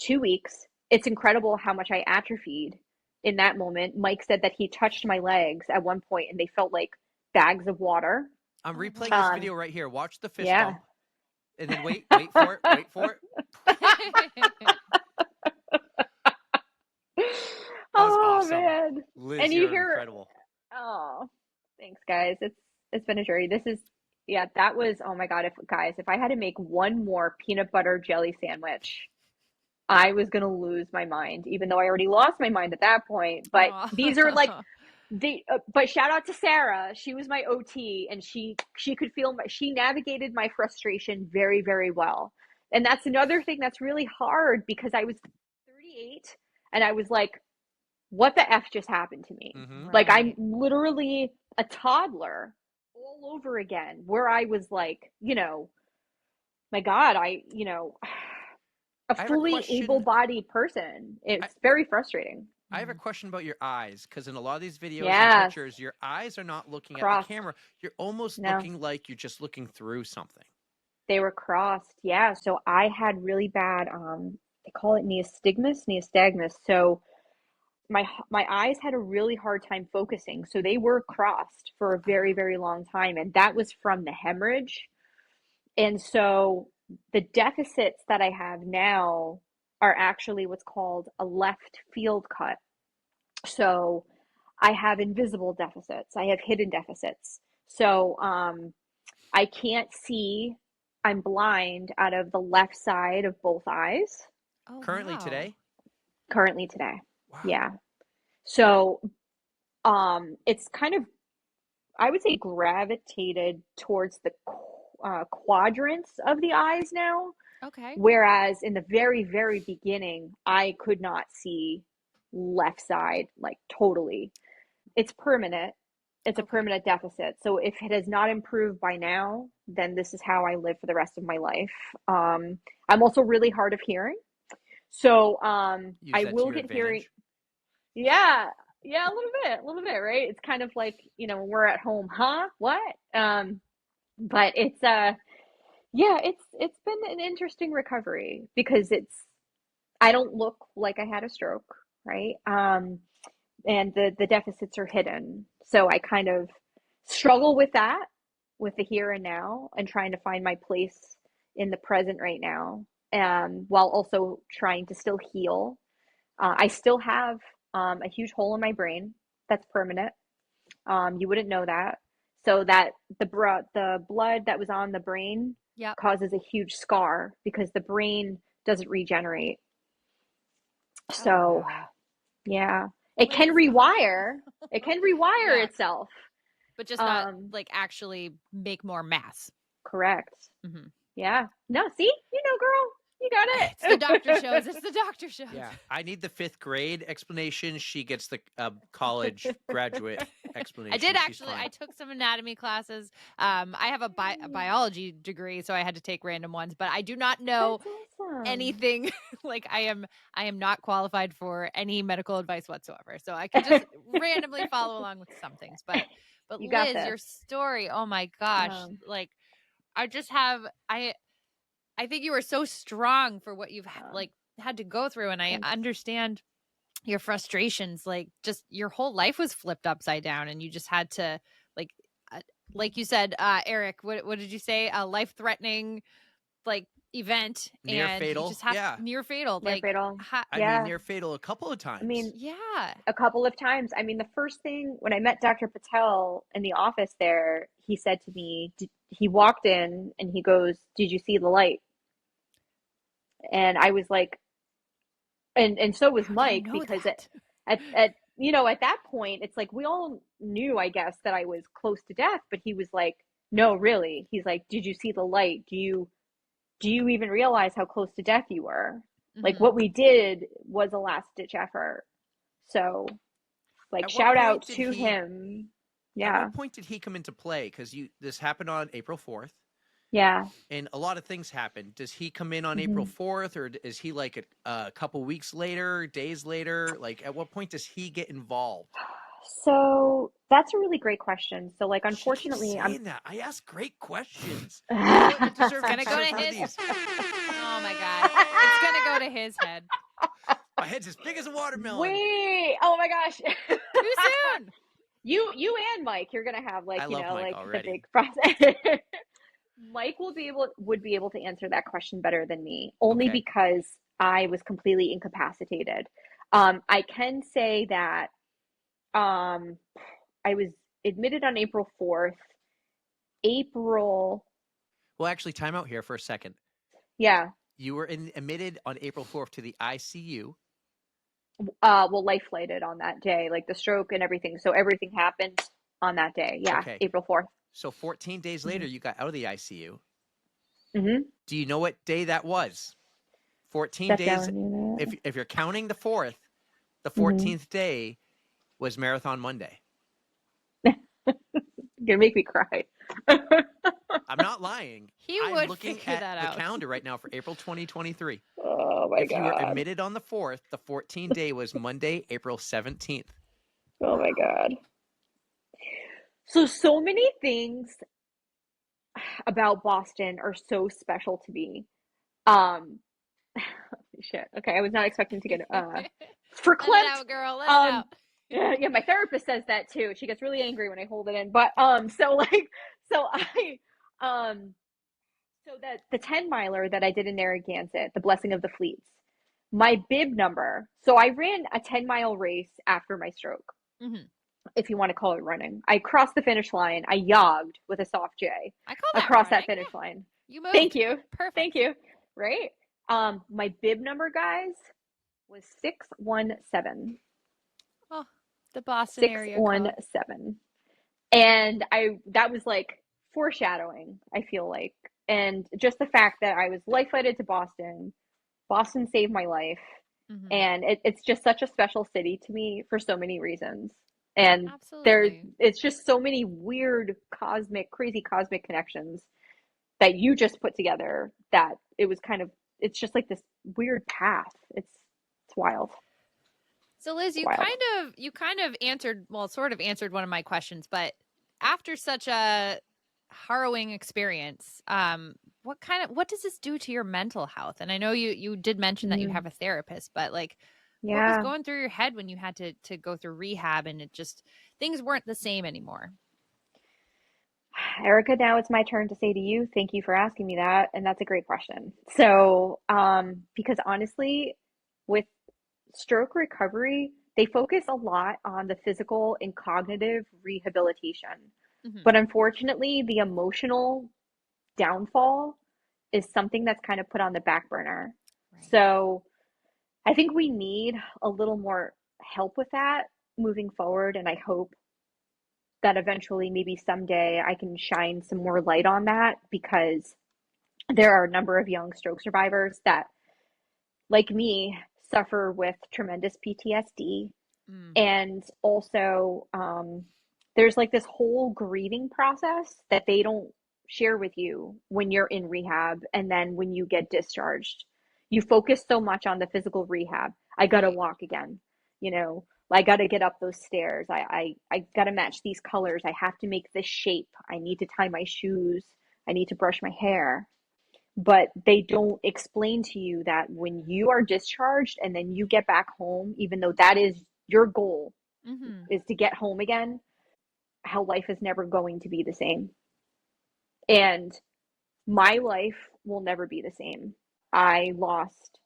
2 weeks. It's incredible how much I atrophied in that moment. Mike said that he touched my legs at one point and they felt like bags of water. I'm Oh replaying this wow. Um, video right here. Watch the fist yeah. bump, and then wait for it, wait for it. That was Oh awesome, man. Liz. And you You're hear, incredible. oh, thanks guys. It's been a journey. This is yeah, that was oh my God, if I had to make one more peanut butter jelly sandwich, I was gonna lose my mind, even though I already lost my mind at that point. But these are like Oh. but shout out to Sarah. She was my OT, and she could feel she navigated my frustration very very well. And that's another thing that's really hard because I was 38 and I was like, what the f just happened to me? Mm-hmm. Like I'm Right. literally a toddler all over again, where I was like, my God, a I have a fully question. able-bodied person. I, It's very frustrating. I have a Mhm. question about your eyes, because in a lot of these videos and Yes, pictures, your eyes are not looking at the crossed. camera. You're almost No, looking like you're just looking through something. they were crossed. Yeah, so I had really bad they call it nystagmus. So my eyes had a really hard time focusing. So they were crossed for a very very long time and that was from the hemorrhage. And so the deficits that I have now are actually what's called a left field cut. So I have invisible deficits. I have hidden deficits. So I can't see. I'm blind out of the left side of both eyes Oh Currently wow. today, currently today. wow. Yeah. So it's kind of, I would say, gravitated towards the quadrants of the eyes now. Okay. Whereas in the very, very beginning, I could not see left side like totally. It's permanent. It's a Okay. permanent deficit. So if it has not improved by now, then this is how I live for the rest of my life. I'm also really hard of hearing. So Use I that to will your get hearing. advantage. Yeah, yeah, a little bit, right? It's kind of like, when we're at home, huh? What? But it's yeah, it's been an interesting recovery because I don't look like I had a stroke, right? And the deficits are hidden. So I kind of struggle with that, with the here and now, and trying to find my place in the present right now, while also trying to still heal. I still have a huge hole in my brain that's permanent. You wouldn't know that. So that the blood that was on the brain Yep. causes a huge scar because the brain doesn't regenerate. Oh So wow. yeah, it can Liz. rewire. It can rewire Yeah. itself. But just not Um, like actually make more mass. correct. Hmm. Yeah. No, see, girl. You got It's the it. doctor shows. It's the doctor shows. Yeah, I need the 5th grade explanation. She gets the college graduate I explanation. did She's actually. fine. I took some anatomy classes. I have a biology degree, so I had to take random ones. But I do not know That's awesome. anything. Like I am not qualified for any medical advice whatsoever. So I can just randomly follow along with some things. But You got Liz, this. your story. Oh my gosh! Um, Like I just have I think you are so strong for what you've um, like had to go through, and I thanks. understand your frustrations. Like just your whole life was flipped upside down, and you just had to like uh, like you said, Eric. What did you say? A life threatening like event, Near and you fatal. just have Yeah. near fatal. Near Like fatal. I mean, Yeah. near fatal a couple of I times. mean, yeah. a couple of times. I mean, the first thing when I met Dr. Patel in the office there, he said to me, he walked in and he goes, "Did you see the light?" And I was like, and so was How do you Mike, know because that? at you know, at that point, it's like we all knew, I guess, that I was close to death, but he was like, "No, really." He's like, "Did you see the light? Do you even realize how close to death you were? Like Mm-hmm. what we did was a last ditch effort." So, like, At what shout point out did to he him. at Yeah. what point did he come into play? Because this happened on April 4th, Yeah. and a lot of things happened. Does he come in on April hmm 4th, or is he like a couple weeks later, days later? Like, at what point does he get involved? So that's a really great question. So, like, She keeps unfortunately, I'm. saying that. I ask great questions. Oh, I it's deserve gonna go to one of his. these. Oh my god, it's gonna go to his head. My head's as big as a watermelon. Wait. Oh my gosh. Too soon. You and Mike, you're gonna have, like, I love Mike like the already. big process. Mike would be able to answer that question better than me, only Okay. because I was completely incapacitated. I can say that I was admitted on April 4th. April, Well, actually, time out here for a second. yeah. You were admitted on April 4th to the ICU. Well, life flighted on that day, like the stroke and everything. So everything happened on that day. Yeah, Okay. April 4th. So 14 days later, hmm you got out of the ICU. hmm Do you know what day that was? 14 Step days. down and do If you're counting the 4th, the that. 14th day was Marathon Monday. Gonna make me cry. I'm not lying. He I'm would looking figure at that the out. calendar right now for April 2023. Oh my If you were God. admitted on the 4th, the 14th day was Monday, April 17th. Oh my Wow. God. So many things about Boston are so special to me. Um, shit. Okay, I was not expecting to get Let it verklempt. out, girl. Let it Um, out. yeah, my therapist says that too. She gets really angry when I hold it in. But so like, so I so that the 10 miler that I did in Narragansett, the Blessing of the Fleets, my bib number. So I ran a 10-mile race after my stroke, Hmm. if you want to call it running. I crossed the finish line. I jogged with a soft J I call that across that running. finish Yeah, line. you Thank moved. you. Thank Perfect. you. Right? My bib number, guys, was 617. Oh, the Boston area code. 617. And that was like foreshadowing, I feel like. And just the fact that I was life flighted to Boston, Boston saved my life. Hmm. And it's just such a special city to me for so many reasons. And Absolutely. it's just so many weird, cosmic, crazy cosmic connections that you just put together, that it was kind of, it's just like this weird path. It's wild. So Liz, It's wild. you kind of answered, well, sort of answered one of my questions, but after such a harrowing experience, what does this do to your mental health? And I know you did mention that you Mm, have a therapist, but like what was yeah. going through your head when you had to go through rehab and it just things weren't the same anymore? Erica, now it's my turn to say to you, thank you for asking me that. And that's a great question. So, because honestly, with stroke recovery, they focus a lot on the physical and cognitive rehabilitation. Hmm. But unfortunately, the emotional downfall is something that's kind of put on the back burner. Right. So I think we need a little more help with that moving forward. And I hope that eventually, maybe someday, I can shine some more light on that, because there are a number of young stroke survivors that, like me, suffer with tremendous PTSD. Mm, And also, there's like this whole grieving process that they don't share with you when you're in rehab and then when you get discharged. You focus so much on the physical rehab. I gotta right. walk again, you know, I gotta get up those stairs. I gotta match these colors. I have to make this shape. I need to tie my shoes. I need to brush my hair. But they don't explain to you that when you are discharged and then you get back home, even though that is your goal, Mm-hmm. is to get home again, how life is never going to be the same. And my life will never be the same. I lost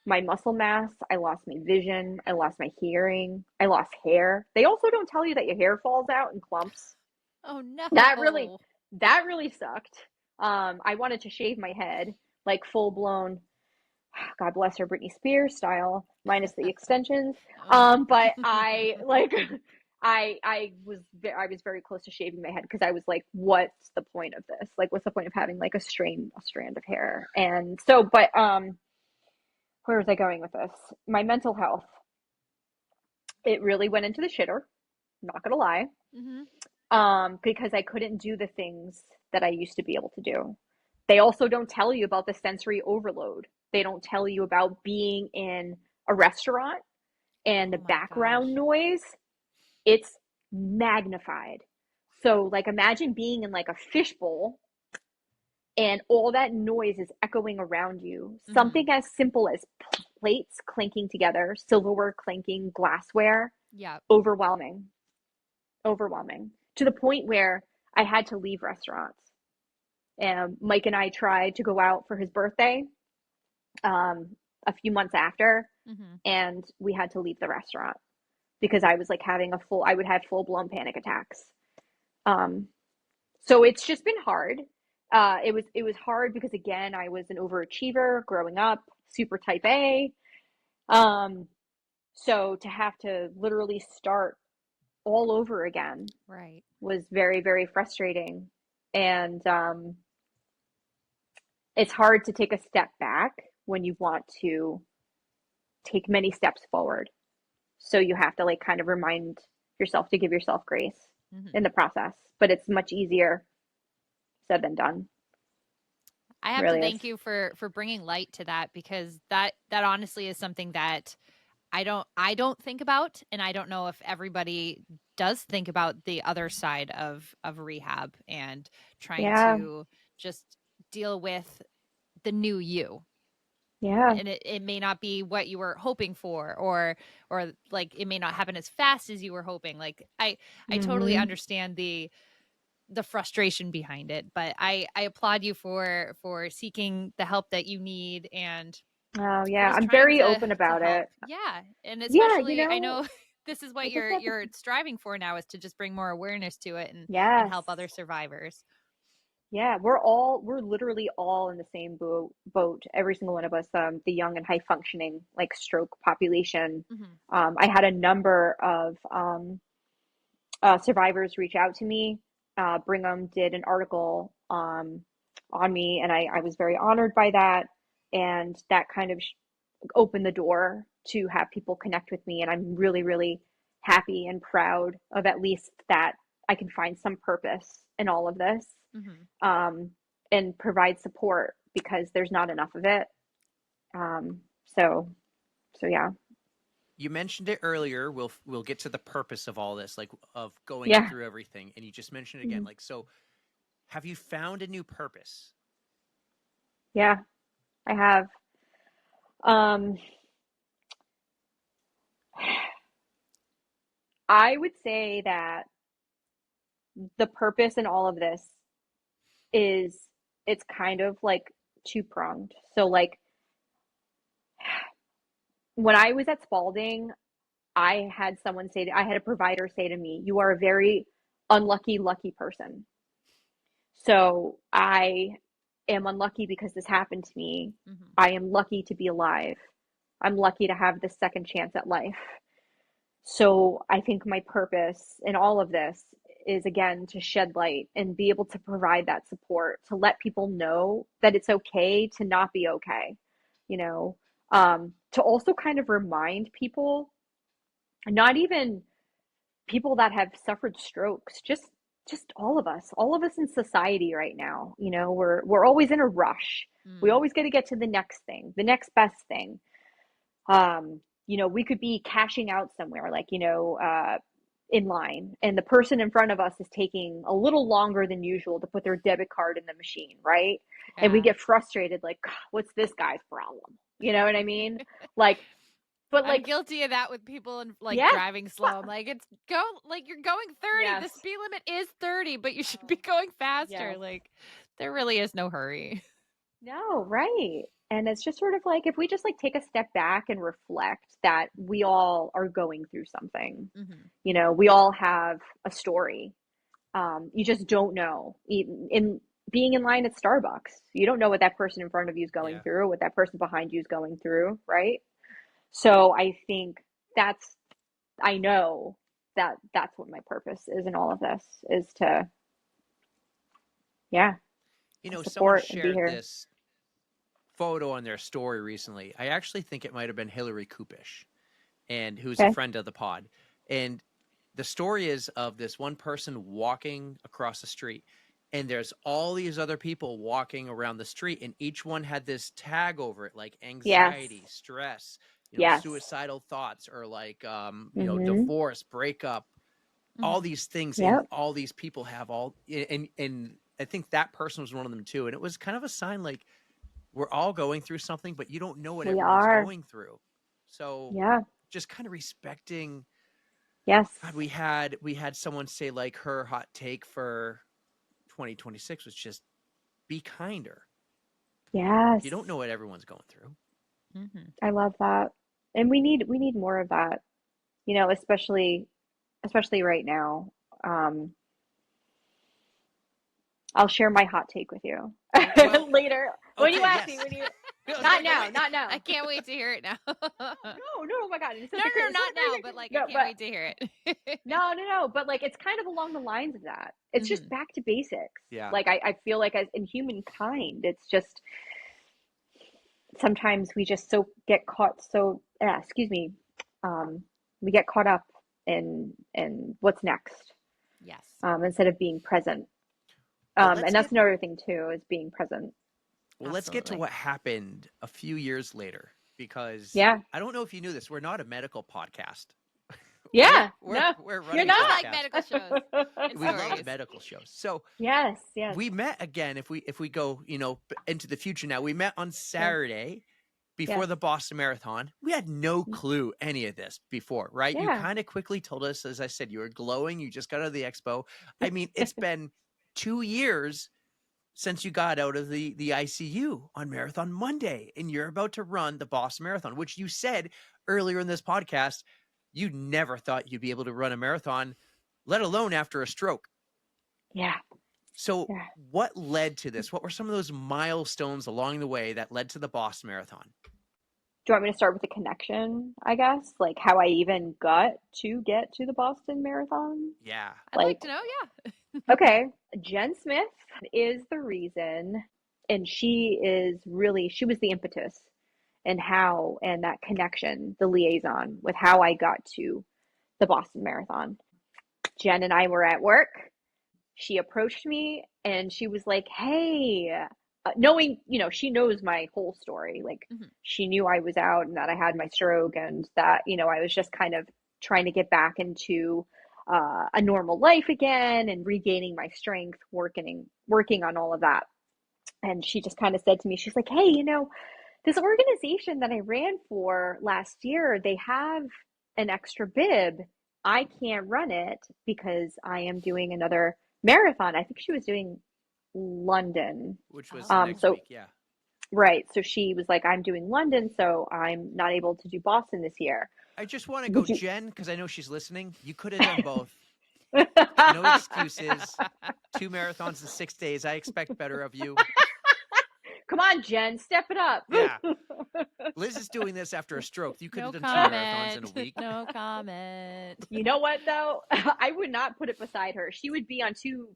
my muscle mass, I lost my vision, I lost my hearing, I lost hair. They also don't tell you that your hair falls out in clumps. Oh That really no. that really sucked. I wanted to shave my head like full blown, God bless her, Britney Spears style, minus the extensions. Oh. But I like, I was very close to shaving my head because I was like, what's the point of this? Like, what's the point of having like a strand of hair? And so, but where was I going with this? My mental health, it really went into the shitter. Not gonna lie, Mm-hmm. because I couldn't do the things that I used to be able to do. They also don't tell you about the sensory overload. They don't tell you about being in a restaurant and the Oh my background gosh. noise. It's magnified. So, like, imagine being in like a fishbowl and all that noise is echoing around you. Mm-hmm. Something as simple as plates clinking together, silverware clinking, glassware, Yeah. overwhelming, overwhelming to the point where I had to leave restaurants. And Mike and I tried to go out for his birthday a few months after, Mm-hmm. and we had to leave the restaurant because I was like having I would have full blown panic attacks. Um, so it's just been hard. It was hard because again, I was an overachiever growing up, super type A. Um, so to have to literally start all over again Right. was very, very frustrating. And it's hard to take a step back when you want to take many steps forward. So you have to like kind of remind yourself to give yourself grace Mm-hmm. in the process. But it's much easier said than done. I It have to really is. thank you for bringing light to that because that honestly is something that I don't think about, and I don't know if everybody does think about the other side of rehab and trying Yeah. to just deal with the new you. Yeah. And it may not be what you were hoping for, or like it may not happen as fast as you were hoping. Like I totally Mm-hmm. understand the frustration behind it, but I applaud you for seeking the help that you need and Oh for yeah. just I'm trying very to open to about help. it. Yeah, and Yeah, especially I know this is what I just have to you're striving for now is to just bring more awareness to it and yes. help other survivors. Yeah, we're literally all in the same boat, every single one of us, the young and high functioning like stroke population. Hmm. I had a number of survivors reach out to me. Brigham did an article on me, and I was very honored by that. And that kind of opened the door to have people connect with me. And I'm really, really happy and proud of at least that I can find some purpose in all of this, Hmm. um, and provide support because there's not enough of it. Um, so, so yeah, You mentioned it earlier. We'll get to the purpose of all this, like of going yeah, through everything, and you just mentioned it again. mhm, Like, so have you found a new purpose? yeah, I have. Um, I would say that the purpose in all of this is it's kind of like two pronged. So like when I was at Spalding, I had a provider say to me, "You are a very unlucky, lucky person." So I am unlucky because this happened to me. Hmm. I am lucky to be alive. I'm lucky to have this second chance at life. So I think my purpose in all of this is again to shed light and be able to provide that support, to let people know that it's okay to not be okay, you know, to also kind of remind people, not even people that have suffered strokes, just all of us in society right now, you know, we're always in a rush. We Mm. always got to get to the next thing, the next best thing. You know, we could be cashing out somewhere, like, you know, in line, and the person in front of us is taking a little longer than usual to put their debit card in the machine, right? And we Yeah. get frustrated, like, "God, what's this guy's problem?" You know what I mean? Like, but I'm like, guilty of that with people and like yeah, driving slow. I'm like, it's go like you're going 30. yes, The speed limit is 30, but you should be going faster. yes. Like there really is no hurry. No, right. And it's just sort of like if we just like take a step back and reflect that we all are going through something. Hmm. You know, we all have a story. You just don't know. Even in being in line at Starbucks, you don't know what that person in front of you is going Yeah. through, what that person behind you is going through, right? So I think that's, I know that that's what my purpose is in all of this, is to, yeah, You to know, someone support and be shared here. this photo on their story recently. I actually think it might have been Hillary Kupish, and who's a Okay. friend of the pod. And the story is of this one person walking across the street, and there's all these other people walking around the street, and each one had this tag over it, like Yes. anxiety, stress, you know, Yes. suicidal thoughts, or like you know, Mm-hmm. divorce, breakup, all Hmm. these things. And Yep. all these people have all, and I think that person was one of them too. And it was kind of a sign, like, we're all going through something, but you don't know what We everyone's are. going through. So Yeah. just kind of respecting. Yes. God, we had someone say, like, her hot take for 2026 was just be kinder. Yes. You don't know what everyone's going through. Hmm. I love that. And we need more of that, you know, especially right now. Um, I'll share my hot take with you Well, later. When you okay, ask me, yes. when you, I was not like, now, wait. not I now. can't wait to hear it now. No, No, no, oh my God. no, It's such not a now, great but thing. like I No, can't but wait to hear it. no, but like it's kind of along the lines of that. It's just Hmm. back to basics. Yeah. Like I feel like as in humankind, it's just sometimes we just so get caught so excuse me, um, we get caught up in what's next, Yes, instead of being present. Well, And that's another thing too, is being present. let's get to absolutely. what happened a few years later, because Yeah. I don't know if you knew this. We're not a medical podcast. we're Yeah. we're No, we're you're running We a just not. like podcast. medical shows and We love stories. medical shows. So Yes, yes, we met again. If we go, you know, into the future now, we met on yes, Saturday before yes. the Boston Marathon. We had no Mm, clue any of this before, right? You yeah. kind of quickly told us, as I said, you were glowing. You just got out of the expo. I mean, it's been 2 years since you got out of the ICU on Marathon Monday, and you're about to run the Boston Marathon, which you said earlier in this podcast you never thought you'd be able to run a marathon, let alone after a stroke. Yeah, So, yeah. what led to this? What were some of those milestones along the way that led to the Boston Marathon? Do you want me to start with the connection, I guess? Like how I even got to get to the Boston Marathon? Yeah. I'd like Like, to know. Yeah. okay, Jen Smith is the reason, and she was the impetus and how, and that connection, the liaison with how I got to the Boston Marathon. Jen and I were at work. She approached me and she was like, "Hey," knowing, you know, she knows my whole story. Like, Hmm. she knew I was out and that I had my stroke and that, you know, I was just kind of trying to get back into a normal life again and regaining my strength, working on all of that. And she just kind of said to me, she's like, "Hey, you know, this organization that I ran for last year, they have an extra bib. I can't run it because I am doing another marathon." I think she was doing London. Which was the Oh. next So week. Yeah. right, so she was like, "I'm doing London, so I'm not able to do Boston this year. I just want to go, Would you?" Jen, because I know she's listening. You could have done both. No excuses. 2 marathons in 6 days. I expect better of you. Come on, Jen, step it up. Yeah. Liz is doing this after a stroke. You could No have done 2 marathons in a comment. week. No comment. You know what, though? I would not put it beside her. She would be on two,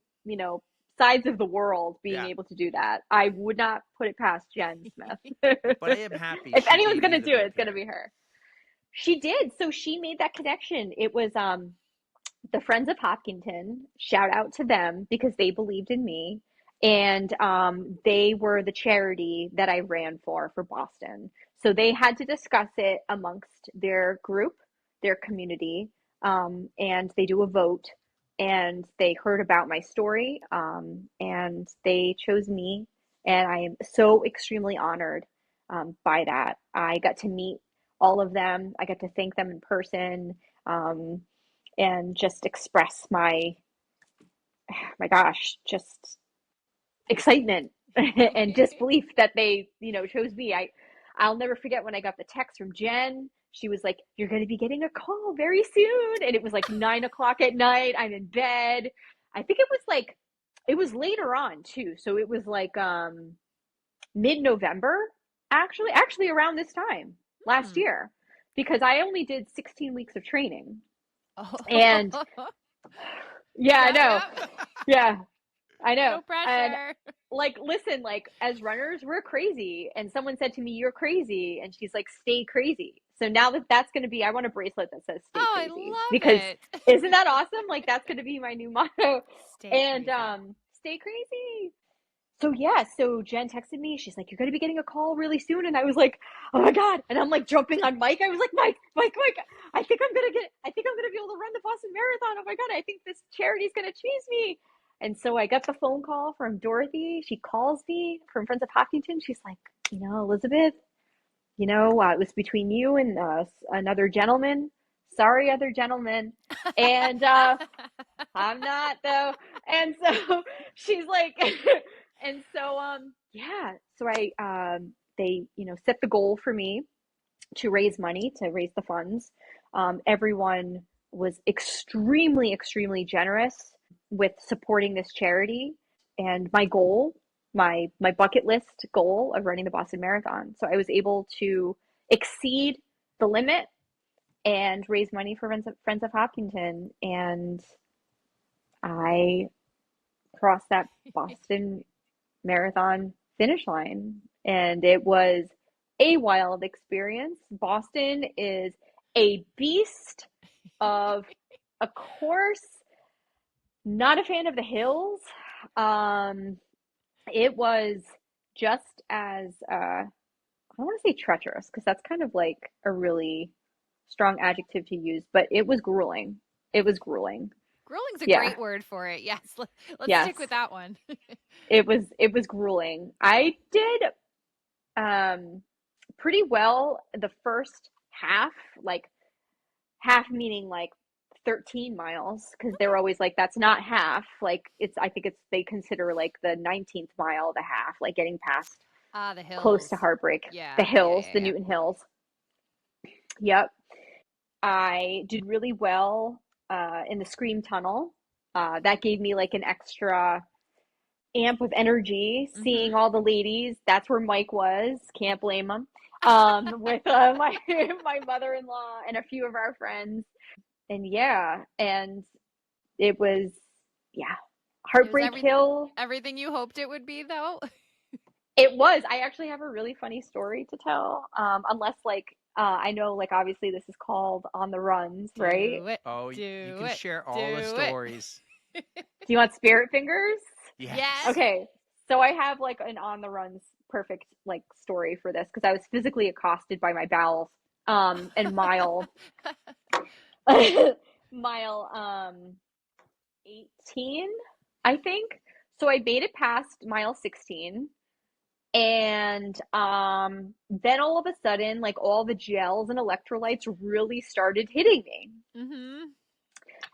sides of the world being Yeah. able to do that. I would not put it past Jen Smith. But I am happy If she anyone's gave going you to the do it, big it's going to pair. be her. She did. So she made that connection. It was the Friends of Hopkinton. Shout out to them because they believed in me. And they were the charity that I ran for Boston. So they had to discuss it amongst their group, their community, and they do a vote. And they heard about my story, and they chose me. And I am so extremely honored by that. I got to meet all of them. I got to thank them in person, and just express my gosh, just excitement and disbelief that they, chose me. I'll never forget when I got the text from Jen. She was like, "You're going to be getting a call very soon," and it was like 9 o'clock at night. I'm in bed. I think it was later on too, so it was like mid-November, actually around this time last Hmm. year, because I only did 16 weeks of training. Oh. And yeah, I Yep, know. yep. Yeah, I know. No And pressure. listen, as runners, we're crazy. And someone said to me, "You're crazy." And she's like, "Stay crazy." So now that's going to be, I want a bracelet that says "Stay Oh, I crazy," love because it. isn't that awesome? That's going to be my new motto. Stay And crazy. stay crazy. So yeah, so Jen texted me. She's like, "You're going to be getting a call really soon." And I was like, "Oh my God." And I'm like jumping on Mike. I was like, Mike, I think I'm going to be able to run the Boston Marathon. Oh my God. I think this charity's going to choose me. And so I got the phone call from Dorothy. She calls me from Friends of Hopkinton. She's like, "Elizabeth, it was between you and another gentleman. Sorry, other gentleman." And I'm not though. And so she's like, and so yeah. So they set the goal for me to raise money, to raise the funds. Everyone was extremely, extremely generous with supporting this charity and my goal, my bucket list goal of running the Boston Marathon. So I was able to exceed the limit and raise money for Friends of Hopkinton, and I crossed that Boston Marathon finish line, and it was a wild experience. Boston is a beast of a course. Not a fan of the hills. Um, it was just as I don't want to say treacherous because that's kind of like a really strong adjective to use, but it was grueling. It was grueling. Grueling's a Yeah. great word for it. Yes. Let's Yes. stick with that one. It was grueling. I did pretty well the first half, like half meaning like 13 miles, because they're always like, that's not half. I think they consider like the 19th mile the half, like getting past Ah, the close hills. to Heartbreak. The Yeah, yeah, hills, yeah, the yeah. Newton Hills. Yep. I did really well in the Scream Tunnel. That gave me like an extra amp of energy, Mm-hmm. seeing all the ladies. That's where Mike was. Can't blame him. With my mother-in-law and a few of our friends. And yeah, and it was, yeah, It was Heartbreak Hill. everything you hoped it would be, though. It was. I actually have a really funny story to tell. Unless I know obviously this is called On the Runs, right? Do it. Oh, you Do can it. share all the Do it. stories. Do you want spirit fingers? Yes. Yes. Okay. So I have an On the Runs perfect story for this because I was physically accosted by my bowels and mile 18, I think. So I made it past mile 16. And then all of a sudden, all the gels and electrolytes really started hitting me. Mm-hmm.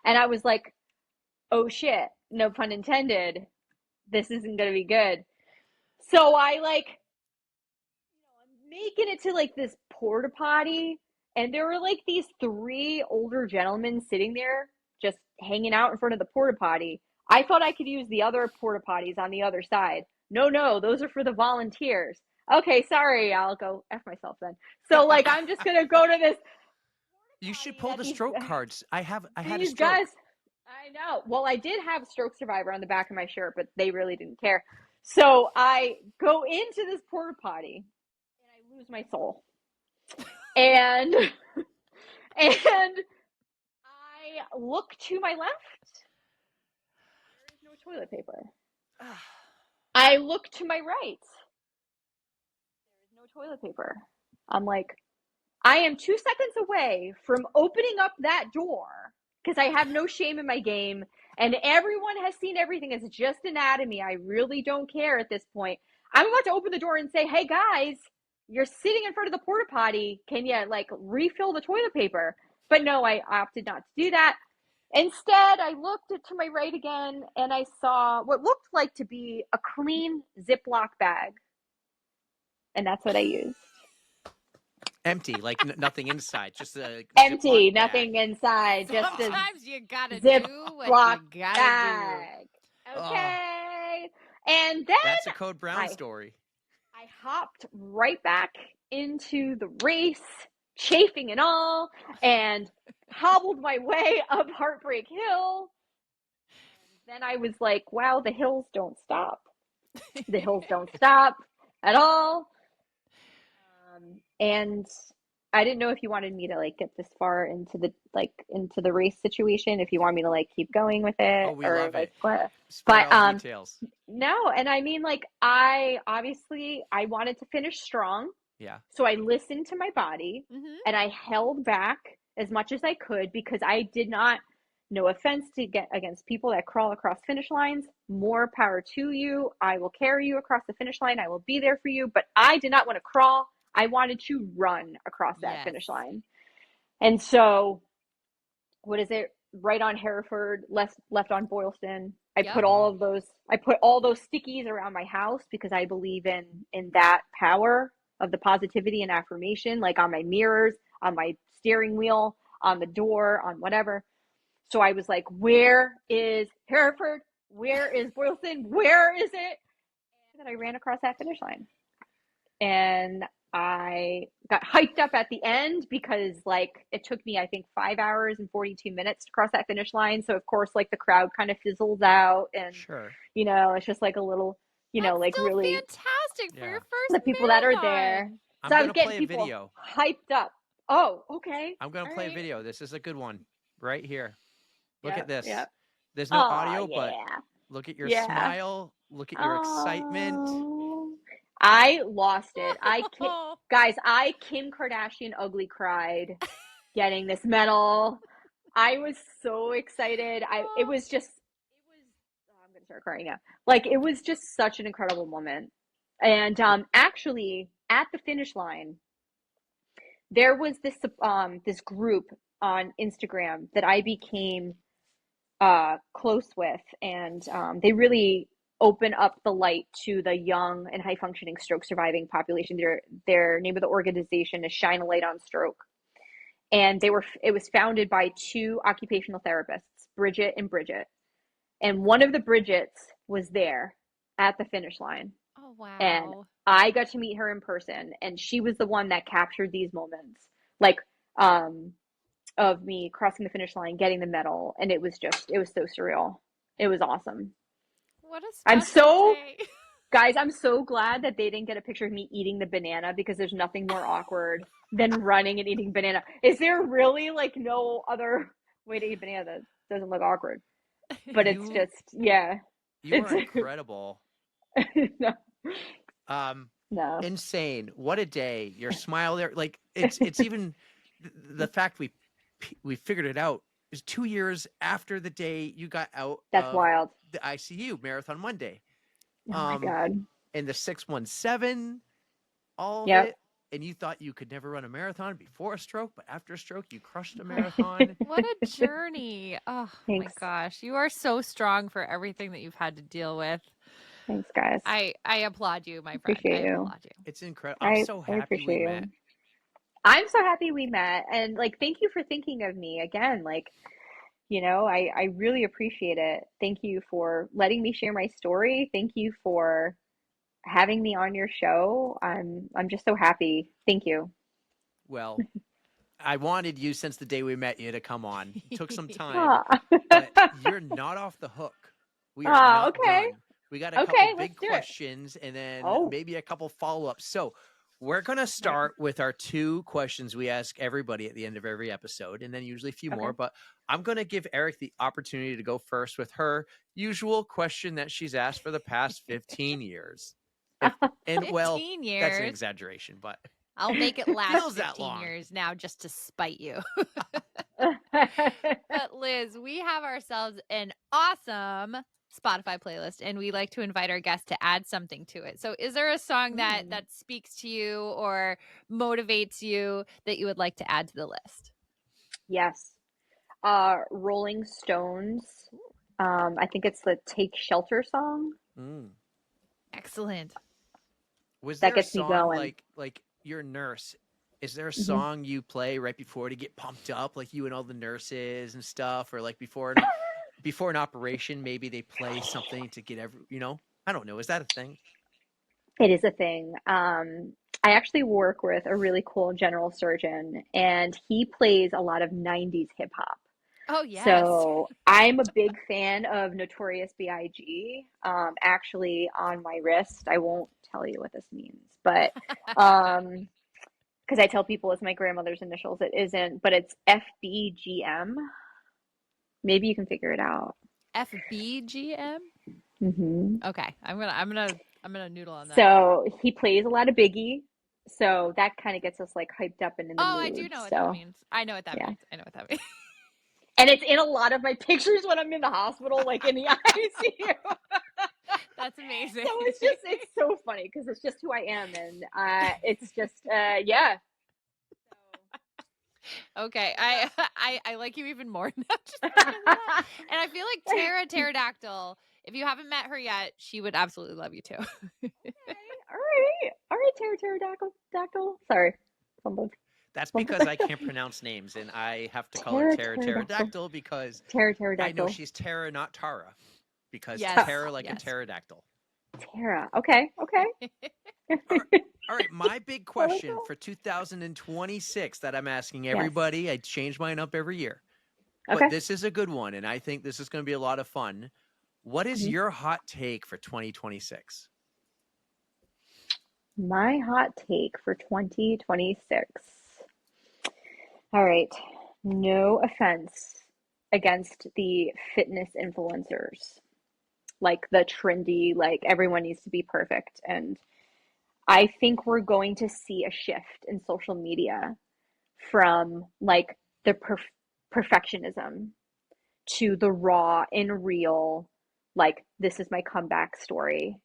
And I was like, "Oh shit, no pun intended. This isn't gonna be good." So I'm making it to this porta potty, and there were these three older gentlemen sitting there just hanging out in front of the porta potty. I thought I could use the other porta potties on the other side. no, those are for the volunteers. Okay, sorry, I'll go F myself then. So like I'm just gonna go to this You should potty pull that the stroke cards. I had a these guys, stroke. I know. Well, I did have stroke survivor on the back of my shirt, but they really didn't care. So I go into this porta potty and I lose my soul. And and I look to my left. There is no toilet paper. I look to my right. There is no toilet paper. I'm like, I am 2 seconds away from opening up that door because I have no shame in my game. And everyone has seen everything as just anatomy. I really don't care at this point. I'm about to open the door and say, hey guys, you're sitting in front of the porta potty. Can you like refill the toilet paper? But no, I opted not to do that. Instead, I looked to my right again and I saw what looked like to be a clean Ziploc bag. And that's what I used. Empty, like nothing inside, just a Ziploc Empty, bag. nothing inside, just a Sometimes you gotta do what Ziploc you gotta do. bag. Oh, Okay. And then that's a Code Brown I story. I hopped right back into the race, chafing and all, and hobbled my way up Heartbreak Hill. Then I was like, wow, the hills don't stop. The hills don't stop at all. And I didn't know if you wanted me to like get this far into the race situation, if you want me to like keep going with Oh, it we or love like it. what. Spare But all details. no, and I mean like I obviously I wanted to finish strong. Yeah. So I listened to my body Mm-hmm. and I held back as much as I could because I did not, no offense to get against people that crawl across finish lines, more power to you. I will carry you across the finish line. I will be there for you, but I did not want to crawl. I wanted to run across that Yes. finish line. And so, what is it? Right on Hereford, left on Boylston. Yep. I put all those stickies around my house because I believe in that power of the positivity and affirmation, like on my mirrors, on my steering wheel, on the door, on whatever. So I was like, where is Hereford? Where is Boylston? Where is it? And I ran across that finish line. And I got hyped up at the end because like it took me I think 5 hours and 42 minutes to cross that finish line. So of course like the crowd kind of fizzles out and Sure. it's just like a little, That's like still really fantastic for Yeah. your first the people that are there. marathon. I'm So I was gonna getting play a people video. hyped up. Oh, okay. I'm gonna All play a right. video. This is a good one right here. Look at Yep, this. yep. There's no Oh, audio, but yeah. look at your Yeah. smile. Look at your excitement. Oh, I lost it. Oh, Guys, I Kim Kardashian ugly cried getting this medal. I was so excited. It was just oh, I'm gonna start crying now. Like it was just such an incredible moment. And actually at the finish line, there was this group on Instagram that I became close with, and they really open up the light to the young and high functioning stroke surviving population. Their name of the organization is Shine a Light on Stroke, and it was founded by two occupational therapists, Bridget and Bridget, and one of the Bridgets was there at the finish line, oh and wow. I got to meet her in person, and she was the one that captured these moments, like um of me crossing the finish line, getting the medal, and it was so surreal. It was awesome. What a I'm special so day. Guys, I'm so glad that they didn't get a picture of me eating the banana because there's nothing more awkward than running and eating banana. Is there really like no other way to eat banana that doesn't look awkward? But it's You just yeah. you It's are incredible. no. Um, No. insane. What a day. Your smile there, like it's even the fact we figured it out is 2 years after the day you got out That's of wild. the ICU, Marathon Monday. Oh my Um, God. and the 617, all of Yep. it. And you thought you could never run a marathon before a stroke, but after a stroke, you crushed a marathon. What a journey. Oh my Thanks. gosh. You are so strong for everything that you've had to deal with. Thanks, guys. I applaud you, my friend. I Appreciate you. applaud you. It's incredible. I'm so I happy we appreciate met. you. I'm so happy we met, and like thank you for thinking of me again. Like, I really appreciate it. Thank you for letting me share my story. Thank you for having me on your show. I'm just so happy. Thank you. Well, I wanted you since the day we met you to come on. It took some time, Ah. but you're not off the hook. We are Ah, not okay. done. We got a couple Okay, let's big do it. questions and then Oh, maybe a couple follow-ups. So we're going to right. start with our 2 questions we ask everybody at the end of every episode, and then usually a few Okay. more. But I'm going to give Eric the opportunity to go first with her usual question that she's asked for the past 15 years. And well, 15 that's an years. exaggeration, but I'll make it last feels that 15 long. years now just to spite you. But Liz, we have ourselves an awesome Spotify playlist, and we like to invite our guests to add something to it. So is there a song that speaks to you or motivates you that you would like to add to the list? Yes. Rolling Stones. I think it's the Take Shelter song. Excellent. Was That there a gets me song going. like you're a nurse? Is there a song you play right before to get pumped up, like you and all the nurses and stuff, or like before an operation, maybe they play something to get I don't know. Is that a thing? It is a thing. I actually work with a really cool general surgeon, and he plays a lot of 90s hip hop. Oh, yes. So I'm a big fan of Notorious B.I.G. Actually, on my wrist, I won't tell you what this means, but because I tell people it's my grandmother's initials, it isn't, but it's FBGM. Maybe you can figure it out. FBGM? Okay. I'm gonna noodle on that. So he plays a lot of Biggie. So that kind of gets us like hyped up and in the mood. I do know what that means. I know what that means. I know what that means. And it's in a lot of my pictures when I'm in the hospital, like in the ICU. That's amazing. So it's so funny because it's just who I am, and it's just yeah. Okay, I like you even more now. Just because of that. And I feel like Tara Pterodactyl. If you haven't met her yet, she would absolutely love you too. All right, Pterodactyl. Sorry, fumbled. That's because I can't pronounce names, and I have to call her Pterodactyl because I know she's Tara, not Tara, because Tara like a pterodactyl. Tara. Okay. All right, my big question for 2026 that I'm asking everybody, I change mine up every year. But this is a good one, and I think this is going to be a lot of fun. What is your hot take for 2026? My hot take for 2026. All right. No offense against the fitness influencers, like the trendy, like everyone needs to be perfect. And I think we're going to see a shift in social media from like the perfectionism to the raw and real, like, this is my comeback story,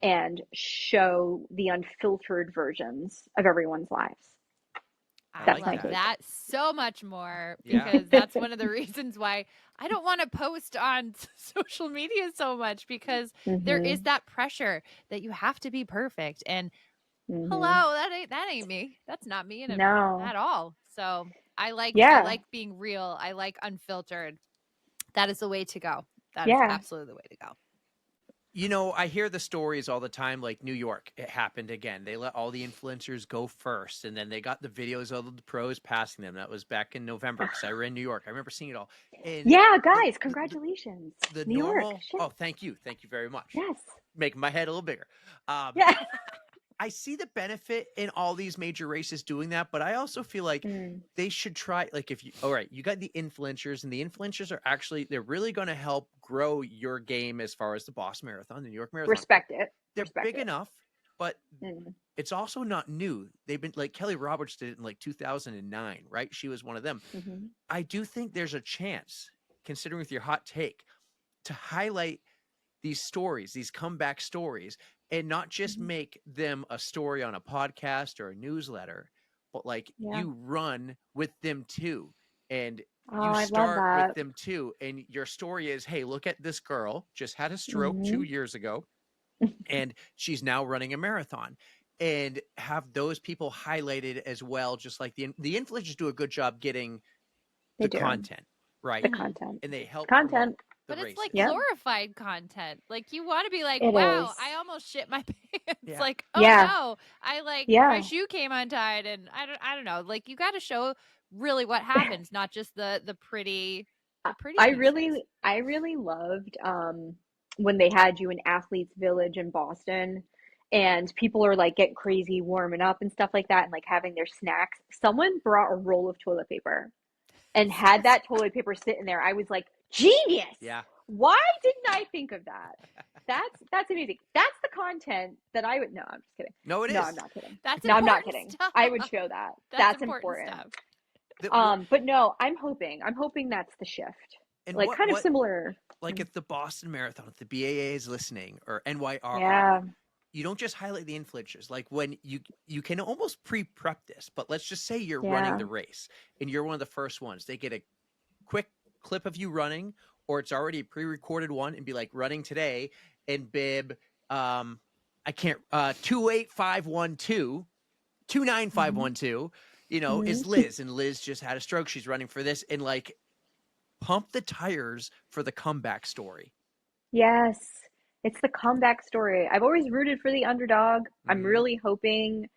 and show the unfiltered versions of everyone's lives. I love that so much more because that's one of the reasons why I don't want to post on social media so much, because there is that pressure that you have to be perfect. And hello, that ain't me. That's not me at all. So I like being real. I like unfiltered. That is the way to go. That is absolutely the way to go. You know, I hear the stories all the time, like New York, it happened again. They let all the influencers go first, and then they got the videos of the pros passing them. That was back in November because I ran New York. I remember seeing it all. And guys, congratulations. The New normal. York. Oh, thank you. Thank you very much. Yes. Making my head a little bigger. I see the benefit in all these major races doing that, but I also feel like they should try, like, you got the influencers, and the influencers are actually, they're really going to help grow your game as far as the Boston Marathon, the New York Marathon. Respect it. They're big enough, but it's also not new. They've been, like, Kelly Roberts did it in like 2009, right? She was one of them. I do think there's a chance, considering with your hot take, to highlight these stories, these comeback stories, and not just make them a story on a podcast or a newsletter, but like you run with them too. And you start with them too. And your story is, hey, look at this girl, just had a stroke 2 years ago, and she's now running a marathon. And have those people highlighted as well, just like the influencers do a good job getting the content, right? The content. And they help content. the But it's like races. Yep. glorified content. Like you want to be like, It wow, is. I almost shit my pants. Yeah. Like, oh Yeah. no, I like my Yeah. shoe came untied, and I don't know. Like you got to show really what happens, not just the pretty pieces. I really loved when they had you in Athletes Village in Boston and people are like getting crazy warming up and stuff like that and like having their snacks. Someone brought a roll of toilet paper and had that toilet paper sitting there. I was like, genius. Yeah. Why didn't I think of that? That's amazing. That's the content that I would. No, I'm just kidding. No, it No, is. I'm not kidding. That's No, I'm not important kidding. stuff. I would show that. That's That's important important. stuff. But no, I'm hoping that's the shift. And Like kind of what similar. like if the Boston Marathon, if the BAA is listening, or NYRR, Yeah. you don't just highlight the influencers. Like when you can almost pre-prep this, but let's just say you're running Yeah. the race and you're one of the first ones. They get a quick clip of you running, or it's already a pre-recorded one, and be like running today in bib I can't 28512 Mhm. 29512, is Mhm. Liz, and Liz just had a stroke. She's running for this, and like pump the tires for the comeback story. Yes. It's the comeback story. I've always rooted for the underdog. I'm Mm-hmm. really hoping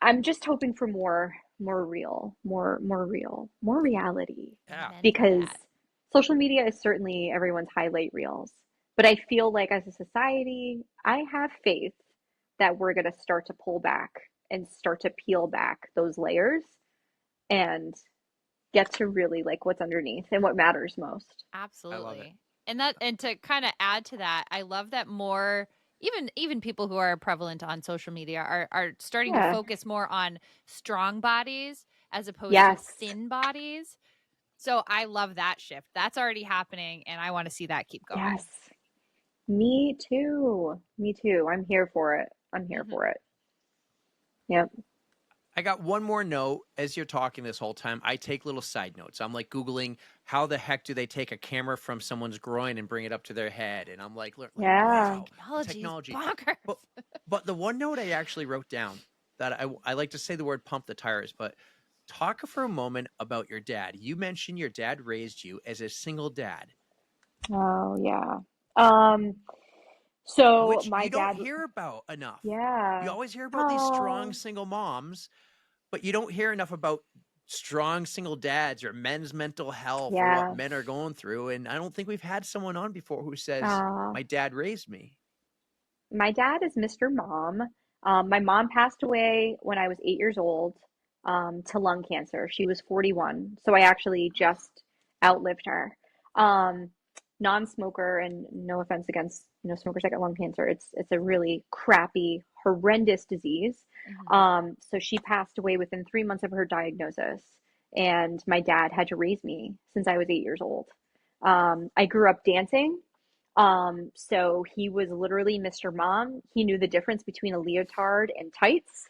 I'm just hoping for more real, more reality. Yeah. Amen to Because that. social media is certainly everyone's highlight reels. But I feel like as a society, I have faith that we're going to start to pull back and start to peel back those layers and get to really like what's underneath and what matters most. I love it. Absolutely. And to kind of add to that, I love that more even people who are prevalent on social media are starting to Yeah. focus more on strong bodies as opposed to Yes. thin bodies. So I love that shift. That's already happening and I want to see that keep going. Yes. Me too. Me too. I'm here for it. I'm here Mhm. for it. Yep. I got one more note as you're talking this whole time. I take little side notes. I'm like Googling how the heck do they take a camera from someone's groin and bring it up to their head? And I'm like Yeah. wow, Technology's technology. bonkers. But the one note I actually wrote down that I like to say the word pump the tires, but talk for a moment about your dad. You mentioned your dad raised you as a single dad, Oh, yeah. Um, so which my you don't dad, hear about enough. You yeah. always hear about these strong Oh, single moms, but you don't hear enough about strong single dads or men's mental health or what yeah. men are going through. And I don't think we've had someone on before who says, Uh, my dad raised me. my dad is Mr. Mom. My mom passed away when I was 8 years old, to lung cancer. She was 41, so I actually just outlived her. Um, non-smoker, and no offense against smokers that get lung cancer. It's a really crappy, horrendous disease. Mhm. So she passed away within 3 months of her diagnosis, and my dad had to raise me since I was 8 years old. I grew up dancing. So he was literally Mr. Mom. He knew the difference between a leotard and tights.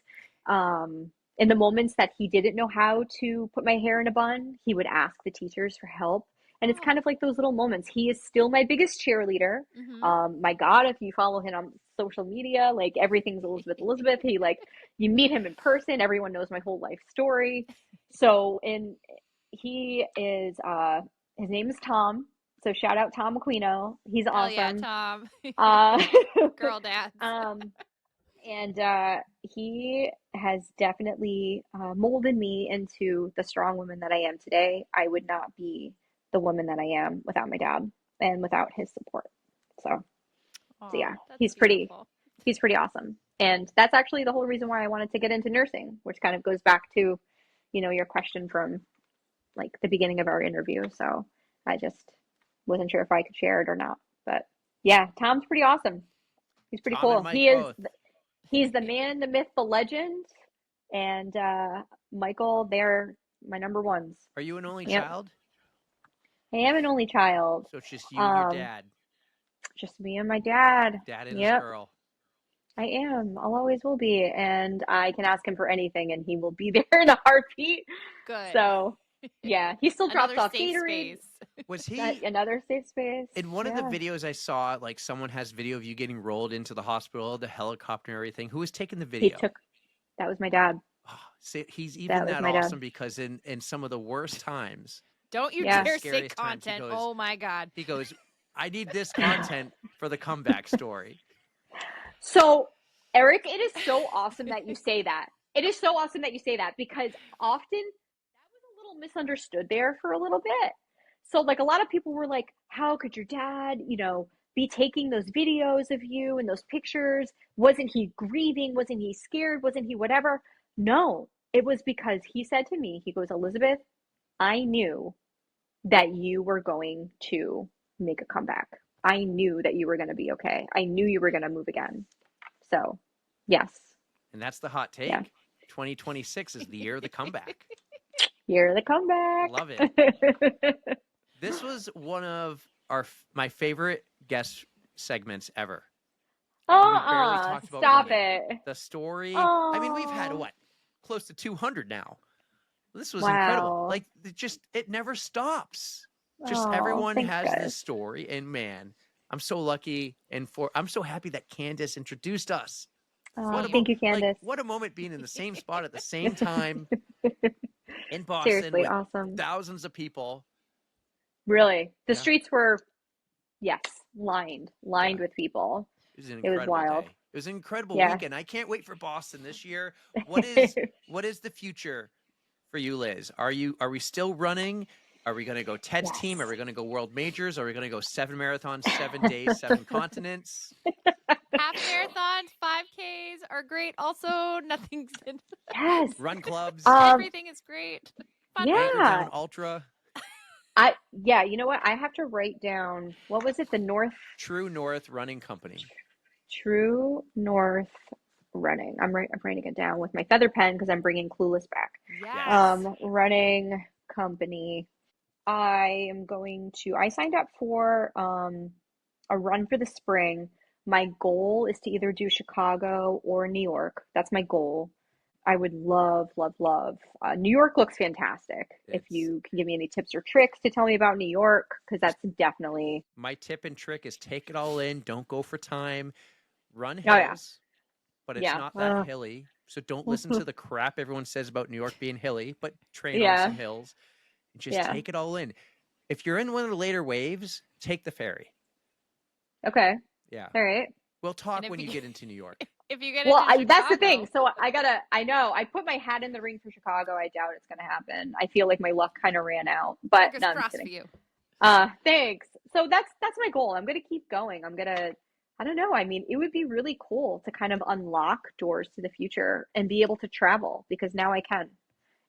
In the moments that he didn't know how to put my hair in a bun, he would ask the teachers for help. And it's Oh. kind of like those little moments. He is still my biggest cheerleader. Mhm. My God, if you follow him on social media, like everything's Elizabeth, Elizabeth. He like you meet him in person, everyone knows my whole life story. So in he is his name is Tom. So shout out Tom Aquino. He's Hell yeah, awesome. Tom. Uh, Girl dads. um, and he has definitely molded me into the strong woman that I am today. I would not be the woman that I am without my dad and without his support. So, so Oh, yeah, that's he's pretty beautiful. he's pretty awesome. And that's actually the whole reason why I wanted to get into nursing, which kind of goes back to, your question from like the beginning of our interview. So I just wasn't sure if I could share it or not. But yeah, Tom's pretty awesome. He's pretty Tom and cool. Mike He is both. he's the man, the myth, the legend. And Michael, they're my number ones. Are you an only Yep. child? I am an only child. So it's just you and your Um, dad, just me and my dad. dad and his Yep. girl. I am. I'll always will be. And I can ask him for anything and he will be there in a heartbeat. Good. So yeah, he still drops Another off safe Gatorade. space. Was That he another safe space. in one of the Yeah. videos I saw? Like someone has video of you getting rolled into the hospital, the helicopter and everything. Who was taking the He video? took that was my dad. Oh, see, he's even That was that my dad. awesome because in some of the worst times, Don't you Yeah. dare say Scariest times, he content. goes- Oh my God. He goes, I need this content for the comeback story. So, Eric, it is so awesome that you say that. It is so awesome that you say that because often that was a little misunderstood there for a little bit. So, like, a lot of people were like, how could your dad, be taking those videos of you and those pictures? Wasn't he grieving? Wasn't he scared? Wasn't he whatever? No, it was because he said to me, he goes, Elizabeth, I knew that you were going to make a comeback. I knew that you were going to be okay. I knew you were going to move again. So, yes. And that's the hot take. Yeah. 2026 is the year of the comeback. Year of the comeback. Love it. This was one of my favorite guest segments ever. We barely talked about Stop running. it. The story. Oh. I mean, we've had what? Close to 200 now. This was Wow. incredible. Like, it never stops. Just everyone thanks, has guys. this story, and man, I'm so lucky I'm so happy that Candace introduced us. Thank you, Candace. What a moment being in the same spot at the same time in Boston Seriously, with awesome. thousands of people. Really. The Yeah. streets were, yes, lined Yeah. with people. It was an It was incredible wild. day. It was an incredible Yeah. weekend. I can't wait for Boston this year. What is the future for you, Liz? Are we still running? Are we going to go Ted's Yes. team? Are we going to go World Majors? Are we going to go 7 marathons, 7 days, 7 continents? Half marathons, 5Ks are great. Also, nothing's in Yes. Run clubs. everything is great. Fun. Yeah. Anchor Down Ultra. You know what? I have to write down, what was it? The True North Running Company. True North Running. I'm writing it down with my feather pen because I'm bringing Clueless back. Yes. Running company. I signed up for a run for the spring. My goal is to either do Chicago or New York. That's my goal. I would love, love, love. New York looks fantastic. If you can give me any tips or tricks to tell me about New York, because that's definitely. My tip and trick is take it all in. Don't go for time. Run Oh, hills, yeah. but it's Yeah. not that hilly. So don't listen to the crap everyone says about New York being hilly, but train on some hills. And just take it all in. If you're in one of the later waves, take the ferry. Okay. Yeah. All right. We'll talk when you get into New York. If you get into Chicago. That's the thing. So I know, I put my hat in the ring for Chicago. I doubt it's going to happen. I feel like my luck kind of ran out, but Fingers no, I'm crossed kidding. for you. Thanks. So that's my goal. I'm going to keep going. I don't know. I mean, it would be really cool to kind of unlock doors to the future and be able to travel because now I can.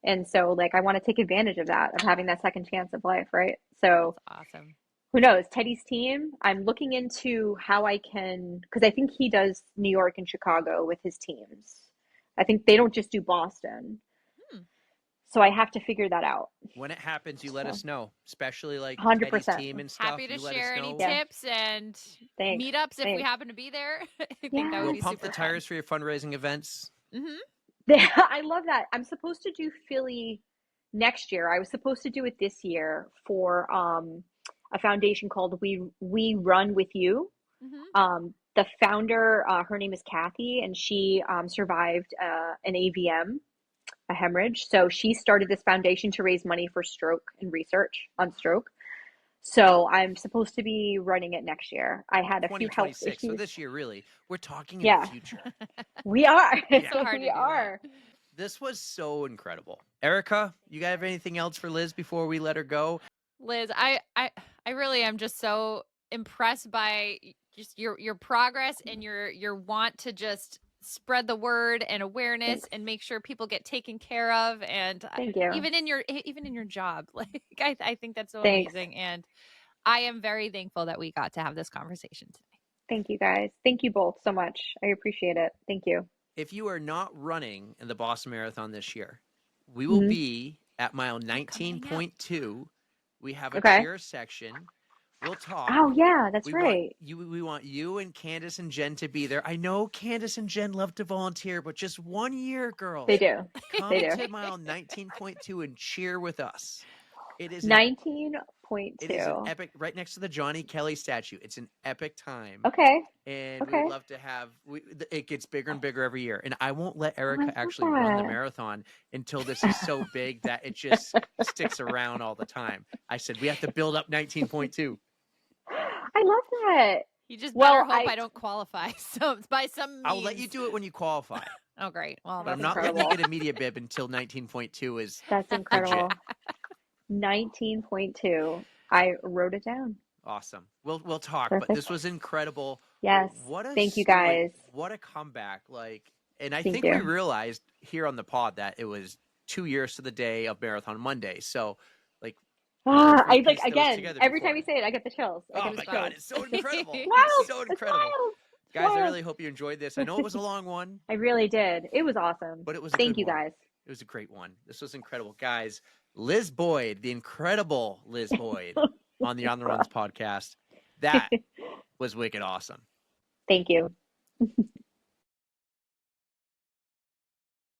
And so like, I want to take advantage of that, of having that second chance of life. Right. So That's awesome. who knows? Teddy's team. I'm looking into how I can, because I think he does New York and Chicago with his teams. I think they don't just do Boston. So I have to figure that out. When it happens, you let us know, especially like 100%. Teddy's team and stuff. Happy to share any tips and meetups if we happen to be there. I think that would be pump super the tires for your fundraising events. I love that. I'm supposed to do Philly next year. I was supposed to do it this year for a foundation called We Run With You. The founder, her name is Kathy, and she survived an AVM, a hemorrhage. So she started this foundation to raise money for stroke and research on stroke. So I'm supposed to be running it next year. I had a few health issues. So this year, really, we're talking in the future. We are. So hard we are. This was so incredible. Erica, you have anything else for Liz before we let her go? Liz, I really am just so impressed by just your progress and your want to just spread the word and awareness and make sure people get taken care of. And Thank you. even in your job, like I think that's so amazing. And I am very thankful that we got to have this conversation today. Thank you guys. Thank you both so much. I appreciate it. Thank you. If you are not running in the Boston Marathon this year, we will be at mile 19.2. We have a cheer section. We'll talk. Oh, yeah, that's right. We want you and Candace and Jen to be there. I know Candace and Jen love to volunteer, but just 1 year, girls. They do. Come they do. to mile 19.2 and cheer with us. It is 19.2. It is an 19.2. epic, right next to the Johnny Kelly statue. It's an epic time. Okay. And we would Okay. love to have, it gets bigger and bigger every year. And I won't let Oh, I Erica love actually run the that. marathon until this is so big that it just sticks around all the time. I said, we have to build up 19.2. I love that. You just better Well, hope I don't qualify. So by some means. I'll let you do it when you qualify. Oh, great. Well, But I'm That's not letting you incredible. get a media bib until 19.2 is That's legit. incredible. 19.2. I wrote it down. Awesome. We'll talk, but Perfect. this was incredible. Yes. What a Thank you story. guys. What a comeback. And I Thank think we you. realized here on the pod that it was 2 years to the day of Marathon Monday. So like I pieced those again, together every before. time you say it, I get the chills. I Oh get my the God, chills. it's so incredible. Wild. It's so It's incredible. wild. It's Guys, I wild. really hope you enjoyed this. I know it was a long one, I really did. It was awesome. but it was a Thank good you one. guys. It was a great one. This was incredible. Guys, Liz Boyd, the incredible Liz Boyd on the On the Runs podcast. That was wicked awesome. Thank you.